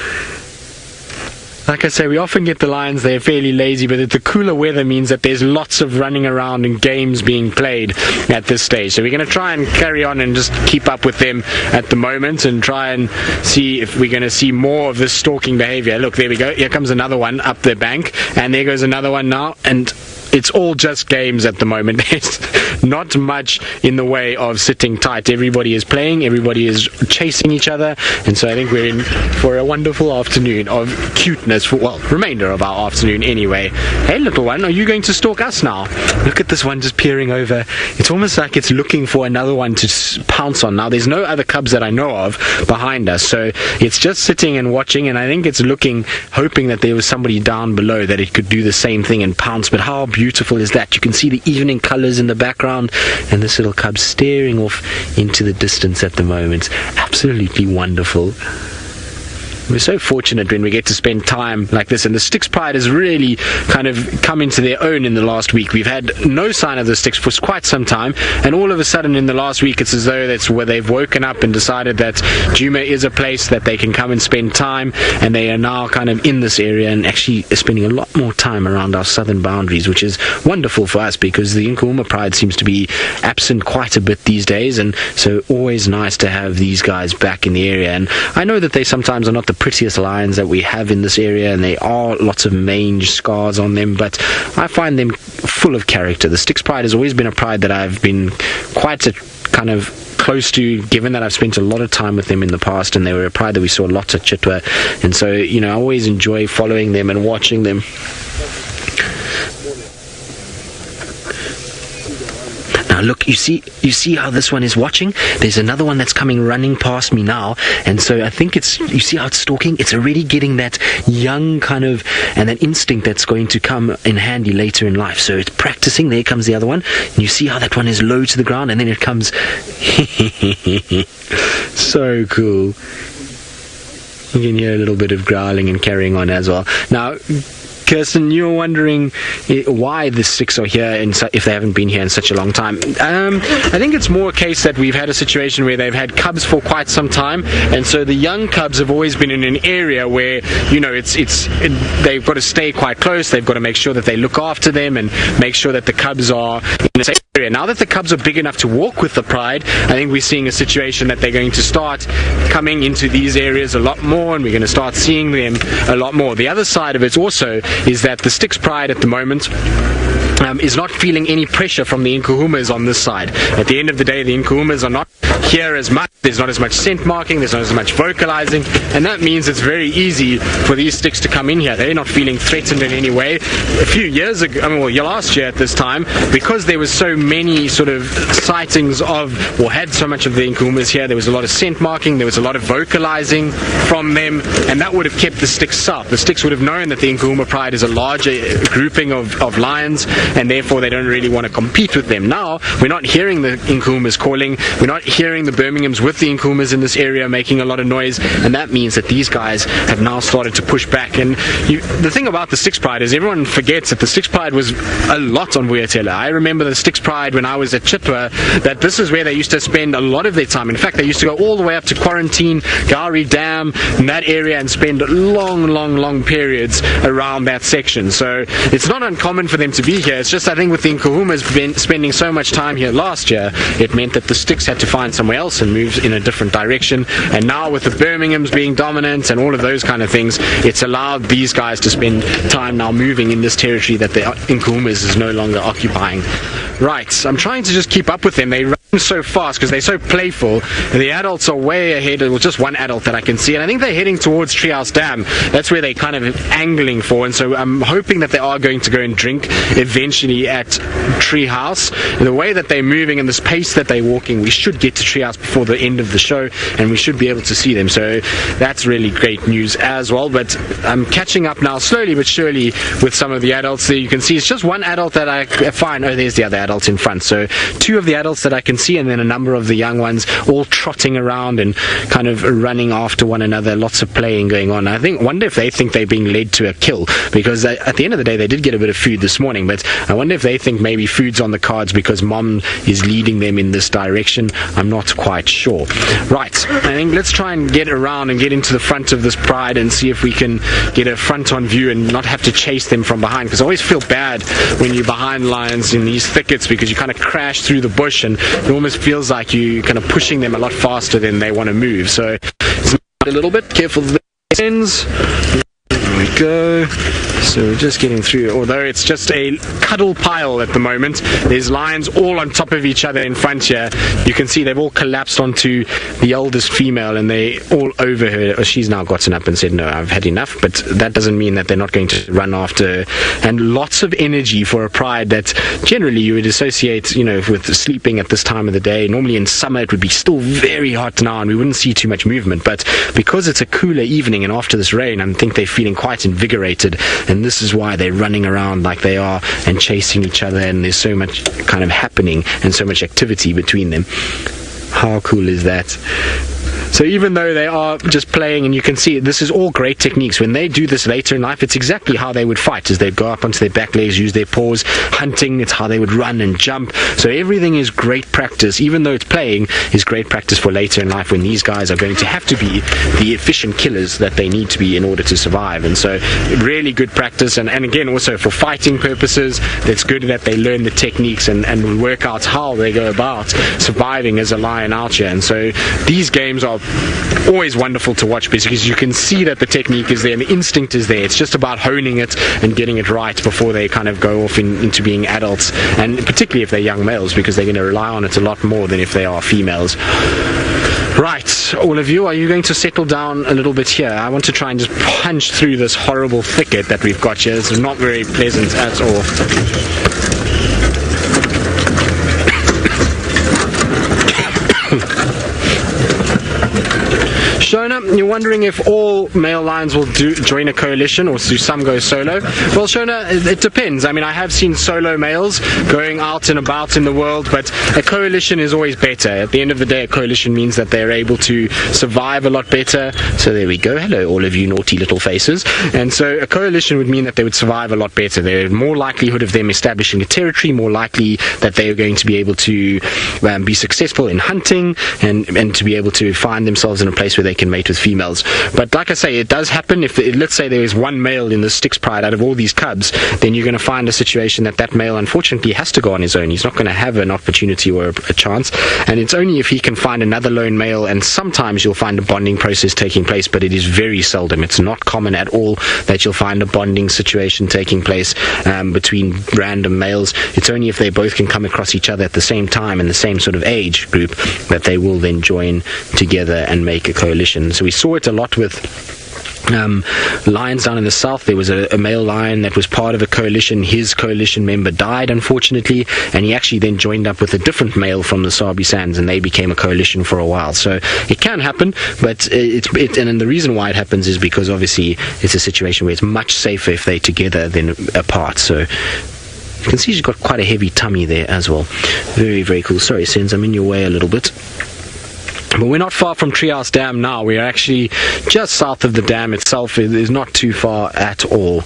Like I say, we often get the lions, they're fairly lazy, but the cooler weather means that there's lots of running around and games being played at this stage. So we're going to try and carry on and just keep up with them at the moment, and try and see if we're going to see more of this stalking behavior. Look, there we go. Here comes another one up the bank, and there goes another one now, and it's all just games at the moment. There's not much in the way of sitting tight. Everybody is playing, everybody is chasing each other, and so I think we're in for a wonderful afternoon of cuteness, for, well, remainder of our afternoon anyway. Hey, little one, are you going to stalk us now? Look at this one just peering over. It's almost like it's looking for another one to pounce on. Now, there's no other cubs that I know of behind us, so it's just sitting and watching, and I think it's looking, hoping that there was somebody down below that it could do the same thing and pounce. But how beautiful is that? You can see the evening colors in the background, and this little cub staring off into the distance at the moment. Absolutely wonderful. We're so fortunate when we get to spend time like this, and the Styx Pride has really kind of come into their own in the last week. We've had no sign of the Styx for quite some time, and all of a sudden in the last week it's as though that's where they've woken up and decided that Djuma is a place that they can come and spend time, and they are now kind of in this area and actually spending a lot more time around our southern boundaries, which is wonderful for us because the Nkuma Pride seems to be absent quite a bit these days, and so always nice to have these guys back in the area. And I know that they sometimes are not the prettiest lions that we have in this area, and there are lots of mange scars on them, but I find them full of character. The Styx Pride has always been a pride that I've been quite a kind of close to, given that I've spent a lot of time with them in the past, and they were a pride that we saw lots at Chitwa, and so, you know, I always enjoy following them and watching them. Now look, you see how this one is watching? There's another one that's coming running past me now, and so I think it's, you see how it's stalking? It's already getting that young kind of, and that instinct that's going to come in handy later in life. So it's practicing. There comes the other one, and you see how that one is low to the ground, and then it comes. So cool. You can hear a little bit of growling and carrying on as well. Now, Kirsten, you're wondering why the Styx are here if they haven't been here in such a long time. I think it's more a case that we've had a situation where they've had cubs for quite some time, and so the young cubs have always been in an area where, you know, they've got to stay quite close. They've got to make sure that they look after them and make sure that the cubs are in the same area. Now that the cubs are big enough to walk with the pride, I think we're seeing a situation that they're going to start coming into these areas a lot more, and we're going to start seeing them a lot more. The other side of it also is that the Styx Pride at the moment is not feeling any pressure from the Nkuhumas on this side. At the end of the day, the Nkuhumas are not here as much. There's not as much scent marking, there's not as much vocalizing, and that means it's very easy for these Styx to come in here. They're not feeling threatened in any way. A few years ago, last year at this time, because there was so many sort of sightings of, or had so much of the Nkuhumas here, there was a lot of scent marking, there was a lot of vocalizing from them, and that would have kept the Styx south. The Styx would have known that the Nkuma Pride is a larger grouping of lions, and therefore they don't really want to compete with them. Now, we're not hearing the Nkuhumas calling, we're not hearing hearing the Birminghams with the Nkumas in this area making a lot of noise, and that means that these guys have now started to push back. And the thing about the Styx Pride is everyone forgets that the Styx Pride was a lot on Vuyatela. I remember the Styx Pride when I was at Chitwa, that this is where they used to spend a lot of their time. In fact, they used to go all the way up to Quarantine, Gowrie Dam, in that area, and spend long periods around that section. So it's not uncommon for them to be here. It's just, I think, with the Nkuhumas spending so much time here last year, it meant that the Styx had to find somewhere else and move in a different direction. And now with the Birminghams being dominant and all of those kind of things, it's allowed these guys to spend time now moving in this territory that the Nkuhumas is no longer occupying. Right, I'm trying to just keep up with them. They run so fast because they're so playful. The adults are way ahead. It was just one adult that I can see, and I think they're heading towards Treehouse Dam. That's where they're kind of angling for, and so I'm hoping that they are going to go and drink eventually at Treehouse. The way that they're moving and this pace that they're walking, we should get to Treehouse before the end of the show, and we should be able to see them. So that's really great news as well. But I'm catching up now slowly but surely with some of the adults. There you can see it's just one adult that I find. Oh, there's the other adult in front. So two of the adults that I can see, and then a number of the young ones all trotting around and kind of running after one another. Lots of playing going on. I wonder if they think they're being led to a kill, because at the end of the day they did get a bit of food this morning, but I wonder if they think maybe food's on the cards because mom is leading them in this direction. I'm not quite sure. Right, I think let's try and get around and get into the front of this pride and see if we can get a front on view and not have to chase them from behind, because I always feel bad when you're behind lions in these thickets because you kind of crash through the bush and it almost feels like you're kind of pushing them a lot faster than they want to move. So it's a little bit careful of the ends. There we go. So we're just getting through, although it's just a cuddle pile at the moment. There's lions all on top of each other in front here. You can see they've all collapsed onto the oldest female and they all over her. She's now gotten up and said, no, I've had enough, but that doesn't mean that they're not going to run after her. And lots of energy for a pride that generally you would associate, with sleeping at this time of the day. Normally in summer it would be still very hot now and we wouldn't see too much movement, but because it's a cooler evening and after this rain, I think they're feeling quite invigorated, and this is why they're running around like they are and chasing each other, and there's so much kind of happening and so much activity between them. How cool is that? So even though they are just playing, and you can see this is all great techniques, when they do this later in life, it's exactly how they would fight, as they'd go up onto their back legs, use their paws, hunting, it's how they would run and jump. So everything is great practice, even though it's playing, is great practice for later in life when these guys are going to have to be the efficient killers that they need to be in order to survive. And so really good practice, and again also for fighting purposes, it's good that they learn the techniques and work out how they go about surviving as a lion out here. And so these games are always wonderful to watch because you can see that the technique is there and the instinct is there. It's just about honing it and getting it right before they kind of go off into being adults, and particularly if they're young males, because they're going to rely on it a lot more than if they are females. Right, all of you, are you going to settle down a little bit here? I want to try and just punch through this horrible thicket that we've got here. It's not very pleasant at all. Shona, you're wondering if all male lions will join a coalition, or do some go solo? Well, Shona, it depends. I mean, I have seen solo males going out and about in the world, but a coalition is always better. At the end of the day, a coalition means that they're able to survive a lot better. So there we go. Hello, all of you naughty little faces. And so a coalition would mean that they would survive a lot better. There's more likelihood of them establishing a territory, more likely that they are going to be able to be successful in hunting and to be able to find themselves in a place where they can mate with females. But like I say, it does happen. If let's say there is one male in the Styx Pride out of all these cubs, then you're going to find a situation that male unfortunately has to go on his own. He's not going to have an opportunity or a chance, and it's only if he can find another lone male, and sometimes you'll find a bonding process taking place, but it is very seldom. It's not common at all that you'll find a bonding situation taking place between random males. It's only if they both can come across each other at the same time in the same sort of age group that they will then join together and make a coalition. So we saw it a lot with lions down in the south. There was a male lion that was part of a coalition. His coalition member died, unfortunately, and he actually then joined up with a different male from the Sabi Sands, and they became a coalition for a while. So it can happen, but and the reason why it happens is because obviously it's a situation where it's much safer if they're together than apart. So you can see she's got quite a heavy tummy there as well. Very, very cool. Sorry, Sens, I'm in your way a little bit. But we're not far from Treehouse Dam now. We're actually just south of the dam itself. It is not too far at all.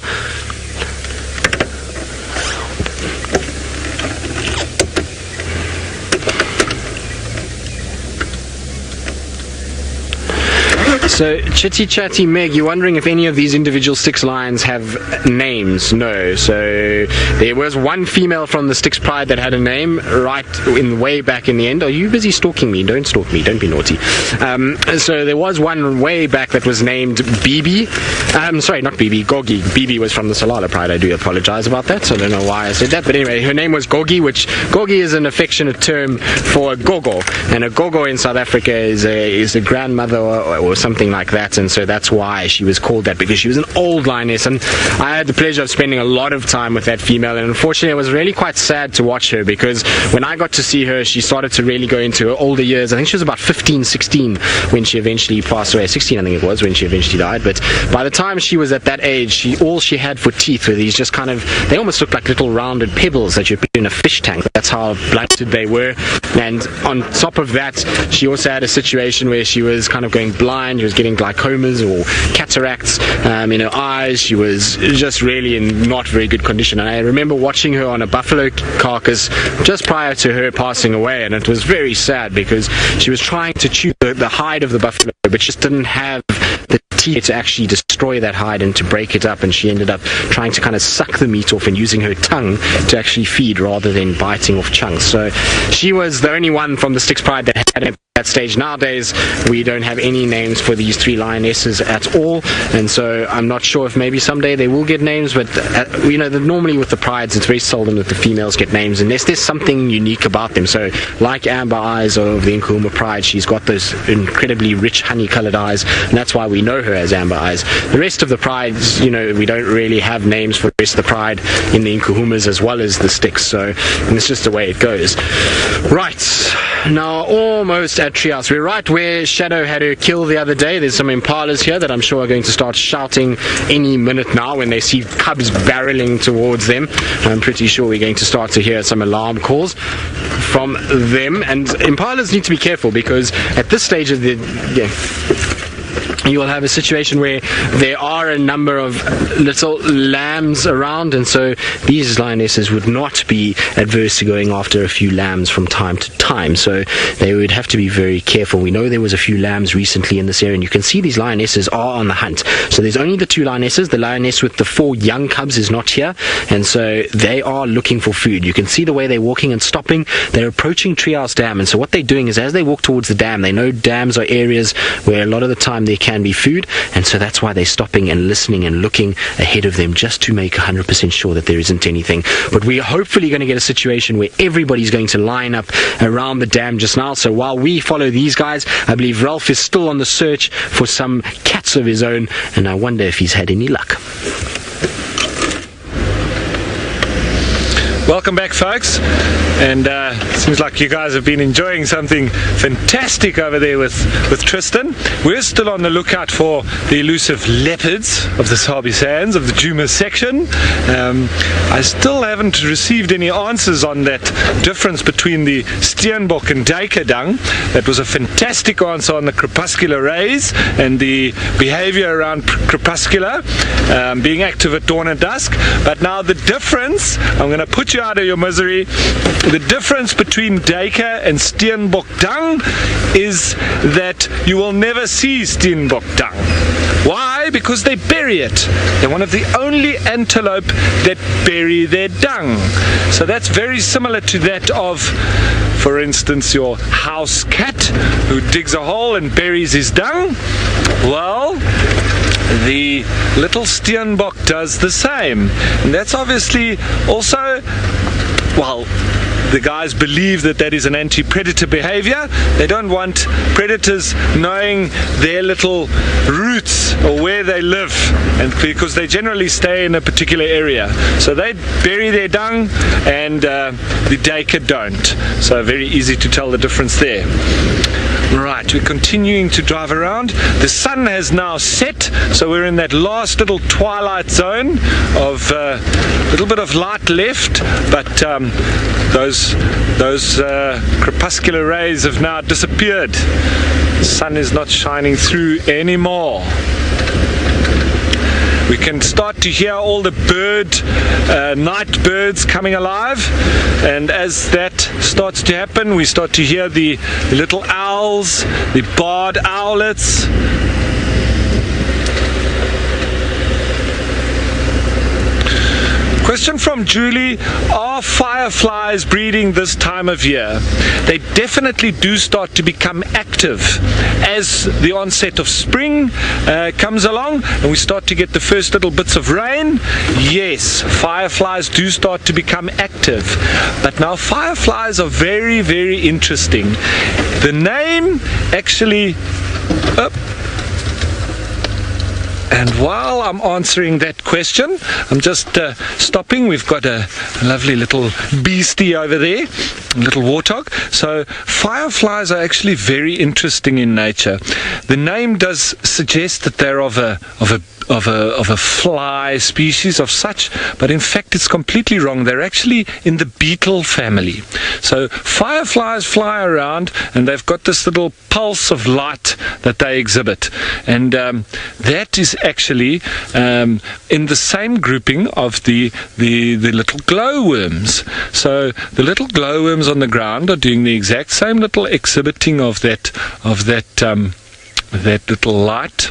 So, Chitty Chatty Meg, you're wondering if any of these individual Styx lions have names? No. So, there was one female from the Styx Pride that had a name right in way back in the end. Are you busy stalking me? Don't stalk me. Don't be naughty. So, there was one way back that was named Bibi. Sorry, not Bibi, Gogi. Bibi was from the Salala Pride. I do apologize about that. So, I don't know why I said that. But anyway, her name was Gogi, which Gogi is an affectionate term for a gogo. And a gogo in South Africa is a grandmother or something like that, and so that's why she was called that, because she was an old lioness. And I had the pleasure of spending a lot of time with that female, and unfortunately it was really quite sad to watch her, because when I got to see her, she started to really go into her older years. I think she was about 15, 16 when she eventually passed away. 16 I think it was when she eventually died. But by the time she was at that age, all she had for teeth were these just kind of, they almost looked like little rounded pebbles that you put in a fish tank. That's how blunted they were. And on top of that, she also had a situation where she was kind of going blind. She was getting glaucomas or cataracts in her eyes. She was just really in not very good condition. And I remember watching her on a buffalo carcass just prior to her passing away, and it was very sad because she was trying to chew the hide of the buffalo, but just didn't have the teeth to actually destroy that hide and to break it up, and she ended up trying to kind of suck the meat off and using her tongue to actually feed rather than biting off chunks. So she was the only one from the Styx Pride that had it. That stage. Nowadays we don't have any names for these three lionesses at all, and so I'm not sure if maybe someday they will get names, but normally with the prides it's very seldom that the females get names unless there's something unique about them. So like Amber Eyes of the Nkuma Pride, she's got those incredibly rich honey colored eyes, and that's why we know her as Amber Eyes. The rest of the prides, we don't really have names for the rest of the pride in the Nkuhumas as well as the Styx, so it's just the way it goes. Right, now almost at Treehouse. We're right where Shadow had her kill the other day. There's some impalas here that I'm sure are going to start shouting any minute now when they see cubs barreling towards them. I'm pretty sure we're going to start to hear some alarm calls from them, and impalas need to be careful because at this stage of the you will have a situation where there are a number of little lambs around, and so these lionesses would not be adverse to going after a few lambs from time to time, so they would have to be very careful. We know there was a few lambs recently in this area, and you can see these lionesses are on the hunt. So there's only the two lionesses. The lioness with the 4 young cubs is not here, and so they are looking for food. You can see the way they're walking and stopping. They're approaching Treehouse Dam, and so what they're doing is as they walk towards the dam, they know dams are areas where a lot of the time there can be food, and so that's why they're stopping and listening and looking ahead of them just to make 100% sure that there isn't anything. But we're hopefully going to get a situation where everybody's going to line up around the dam just now. So while we follow these guys, I believe Ralph is still on the search for some cats of his own, and I wonder if he's had any luck. Welcome back, folks, and seems like you guys have been enjoying something fantastic over there with Tristan. We're still on the lookout for the elusive leopards of the Sabi Sands, of the Djuma section. I still haven't received any answers on that difference between the Steenbok and Duiker dung. That was a fantastic answer on the crepuscular rays and the behavior around crepuscular, being active at dawn and dusk. But now the difference, I'm going to put you out of your misery. The difference between Duiker and Steenbok dung is that you will never see Steenbok dung. Why? Because they bury it. They're one of the only antelope that bury their dung. So that's very similar to that of, for instance, your house cat who digs a hole and buries his dung. Well, the little Steenbok does the same, and that's obviously also, well, the guys believe that that is an anti-predator behavior. They don't want predators knowing their little roots or where they live, and because they generally stay in a particular area, so they bury their dung, and the Duiker don't. So very easy to tell the difference there. Right, we're continuing to drive around. The sun has now set, so we're in that last little twilight zone of a little bit of light left, but those crepuscular rays have now disappeared. The sun is not shining through anymore. We can start to hear all the night birds coming alive, and as that starts to happen, we start to hear the little owls, the barred owlets. Question from Julie: are fireflies breeding this time of year? They definitely do start to become active as the onset of spring comes along and we start to get the first little bits of rain. Yes, fireflies do start to become active. But now fireflies are very, very interesting. The name actually... And while I'm answering that question, I'm just stopping. We've got a lovely little beastie over there, a little warthog. So fireflies are actually very interesting in nature. The name does suggest that they're of a fly species of such, but in fact it's completely wrong. They're actually in the beetle family. So fireflies fly around and they've got this little pulse of light that they exhibit, and that is actually in the same grouping of the little glowworms. So the little glowworms on the ground are doing the exact same little exhibiting of that little light.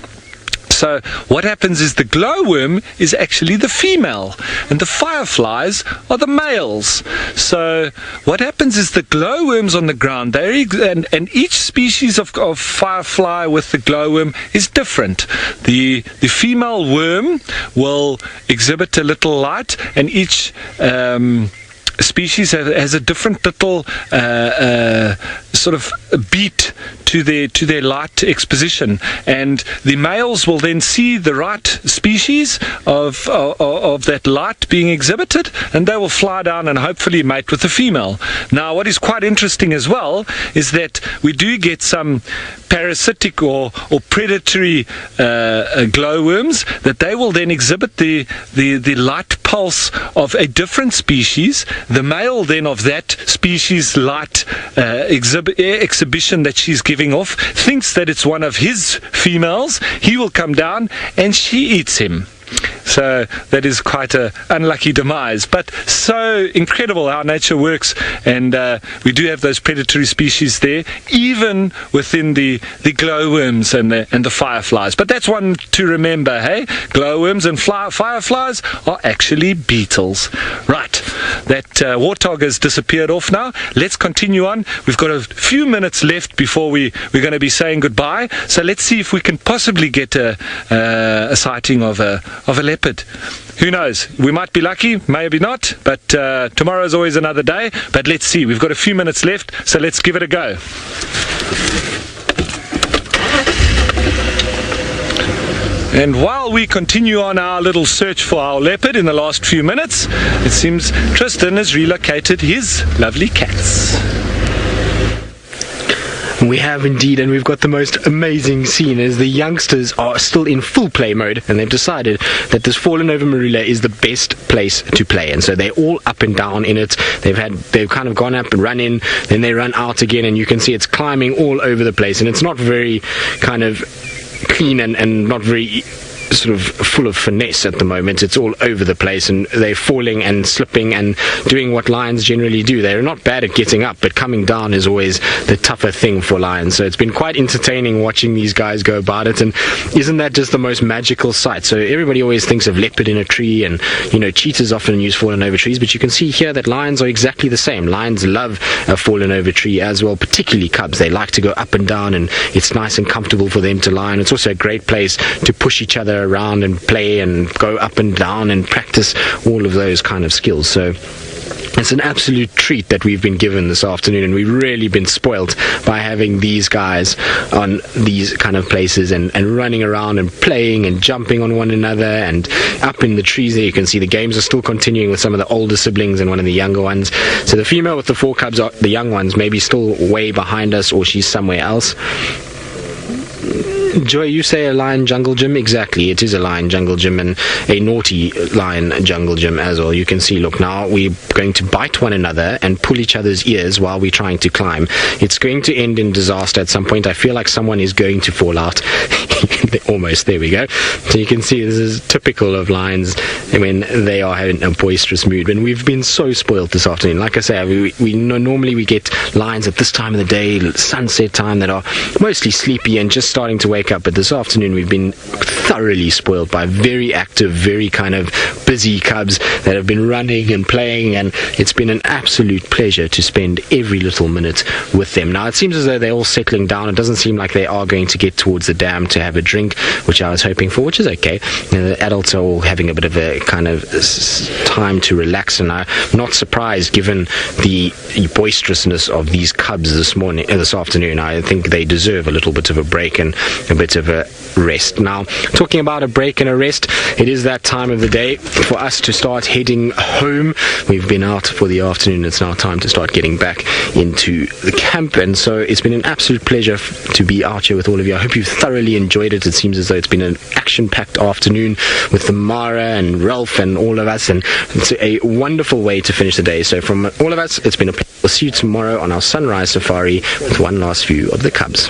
So what happens is the glowworm is actually the female and the fireflies are the males. So what happens is the glowworms on the ground, and each species of firefly with the glowworm is different. The female worm will exhibit a little light, and each species has a different little sort of beat to their light exposition, and the males will then see the right species of that light being exhibited, and they will fly down and hopefully mate with the female. Now what is quite interesting as well is that we do get some parasitic or predatory glowworms, that they will then exhibit the light pulse of a different species. The male then of that species light exhibition that she's giving off thinks that it's one of his females. He will come down and she eats him. So that is quite an unlucky demise, but so incredible how nature works, and we do have those predatory species there, even within the glowworms and the fireflies. But that's one to remember, hey? Glowworms and fireflies are actually beetles. Right, that warthog has disappeared off now. Let's continue on. We've got a few minutes left before we're going to be saying goodbye, so let's see if we can possibly get a sighting of a leopard. Who knows? We might be lucky, maybe not, but tomorrow is always another day. But let's see. We've got a few minutes left, so let's give it a go. And while we continue on our little search for our leopard in the last few minutes, it seems Tristan has relocated his lovely cats. We have indeed, and we've got the most amazing scene as the youngsters are still in full play mode, and they've decided that this fallen over marula is the best place to play, and so they're all up and down in it. They've kind of gone up and run in, then they run out again, and you can see it's climbing all over the place, and it's not very kind of clean and not very sort of full of finesse at the moment. It's all over the place, and they're falling and slipping and doing what lions generally do. They're not bad at getting up, but coming down is always the tougher thing for lions. So it's been quite entertaining watching these guys go about it, and isn't that just the most magical sight? So everybody always thinks of leopard in a tree, and cheetahs often use fallen over trees, but you can see here that lions are exactly the same. Lions love a fallen over tree as well, particularly cubs. They like to go up and down, and it's nice and comfortable for them to lie, and it's also a great place to push each other around and play and go up and down and practice all of those kind of skills. So it's an absolute treat that we've been given this afternoon, and we've really been spoilt by having these guys on these kind of places and running around and playing and jumping on one another and up in the trees there. You can see the games are still continuing with some of the older siblings and one of the younger ones. So the female with the 4 cubs, the young ones, maybe still way behind us, or she's somewhere else. Joy, you say a lion jungle gym? Exactly, it is a lion jungle gym, and a naughty lion jungle gym as well. You can see, look, now we're going to bite one another and pull each other's ears while we're trying to climb. It's going to end in disaster at some point. I feel like someone is going to fall out. Almost, there we go. So you can see this is typical of lions when they are having a boisterous mood. And we've been so spoiled this afternoon. Like I say, we normally we get lions at this time of the day, sunset time, that are mostly sleepy and just starting to wake up. But this afternoon we've been thoroughly spoiled by very active, very kind of busy cubs that have been running and playing, and it's been an absolute pleasure to spend every little minute with them. Now it seems as though they're all settling down. It doesn't seem like they are going to get towards the dam to have a drink, which I was hoping for, which is okay. The adults are all having a bit of a kind of time to relax, and I'm not surprised given the boisterousness of these cubs this afternoon. I think they deserve a little bit of a break and a bit of a rest. Now, talking about a break and a rest, it is that time of the day for us to start heading home. We've been out for the afternoon. It's now time to start getting back into the camp, and so it's been an absolute pleasure to be out here with all of you. I hope you've thoroughly enjoyed it. It seems as though it's been an action-packed afternoon with the Mara and Ralph and all of us, and it's a wonderful way to finish the day. So from all of us, it's been a pleasure. We'll see you tomorrow on our sunrise safari with one last view of the cubs.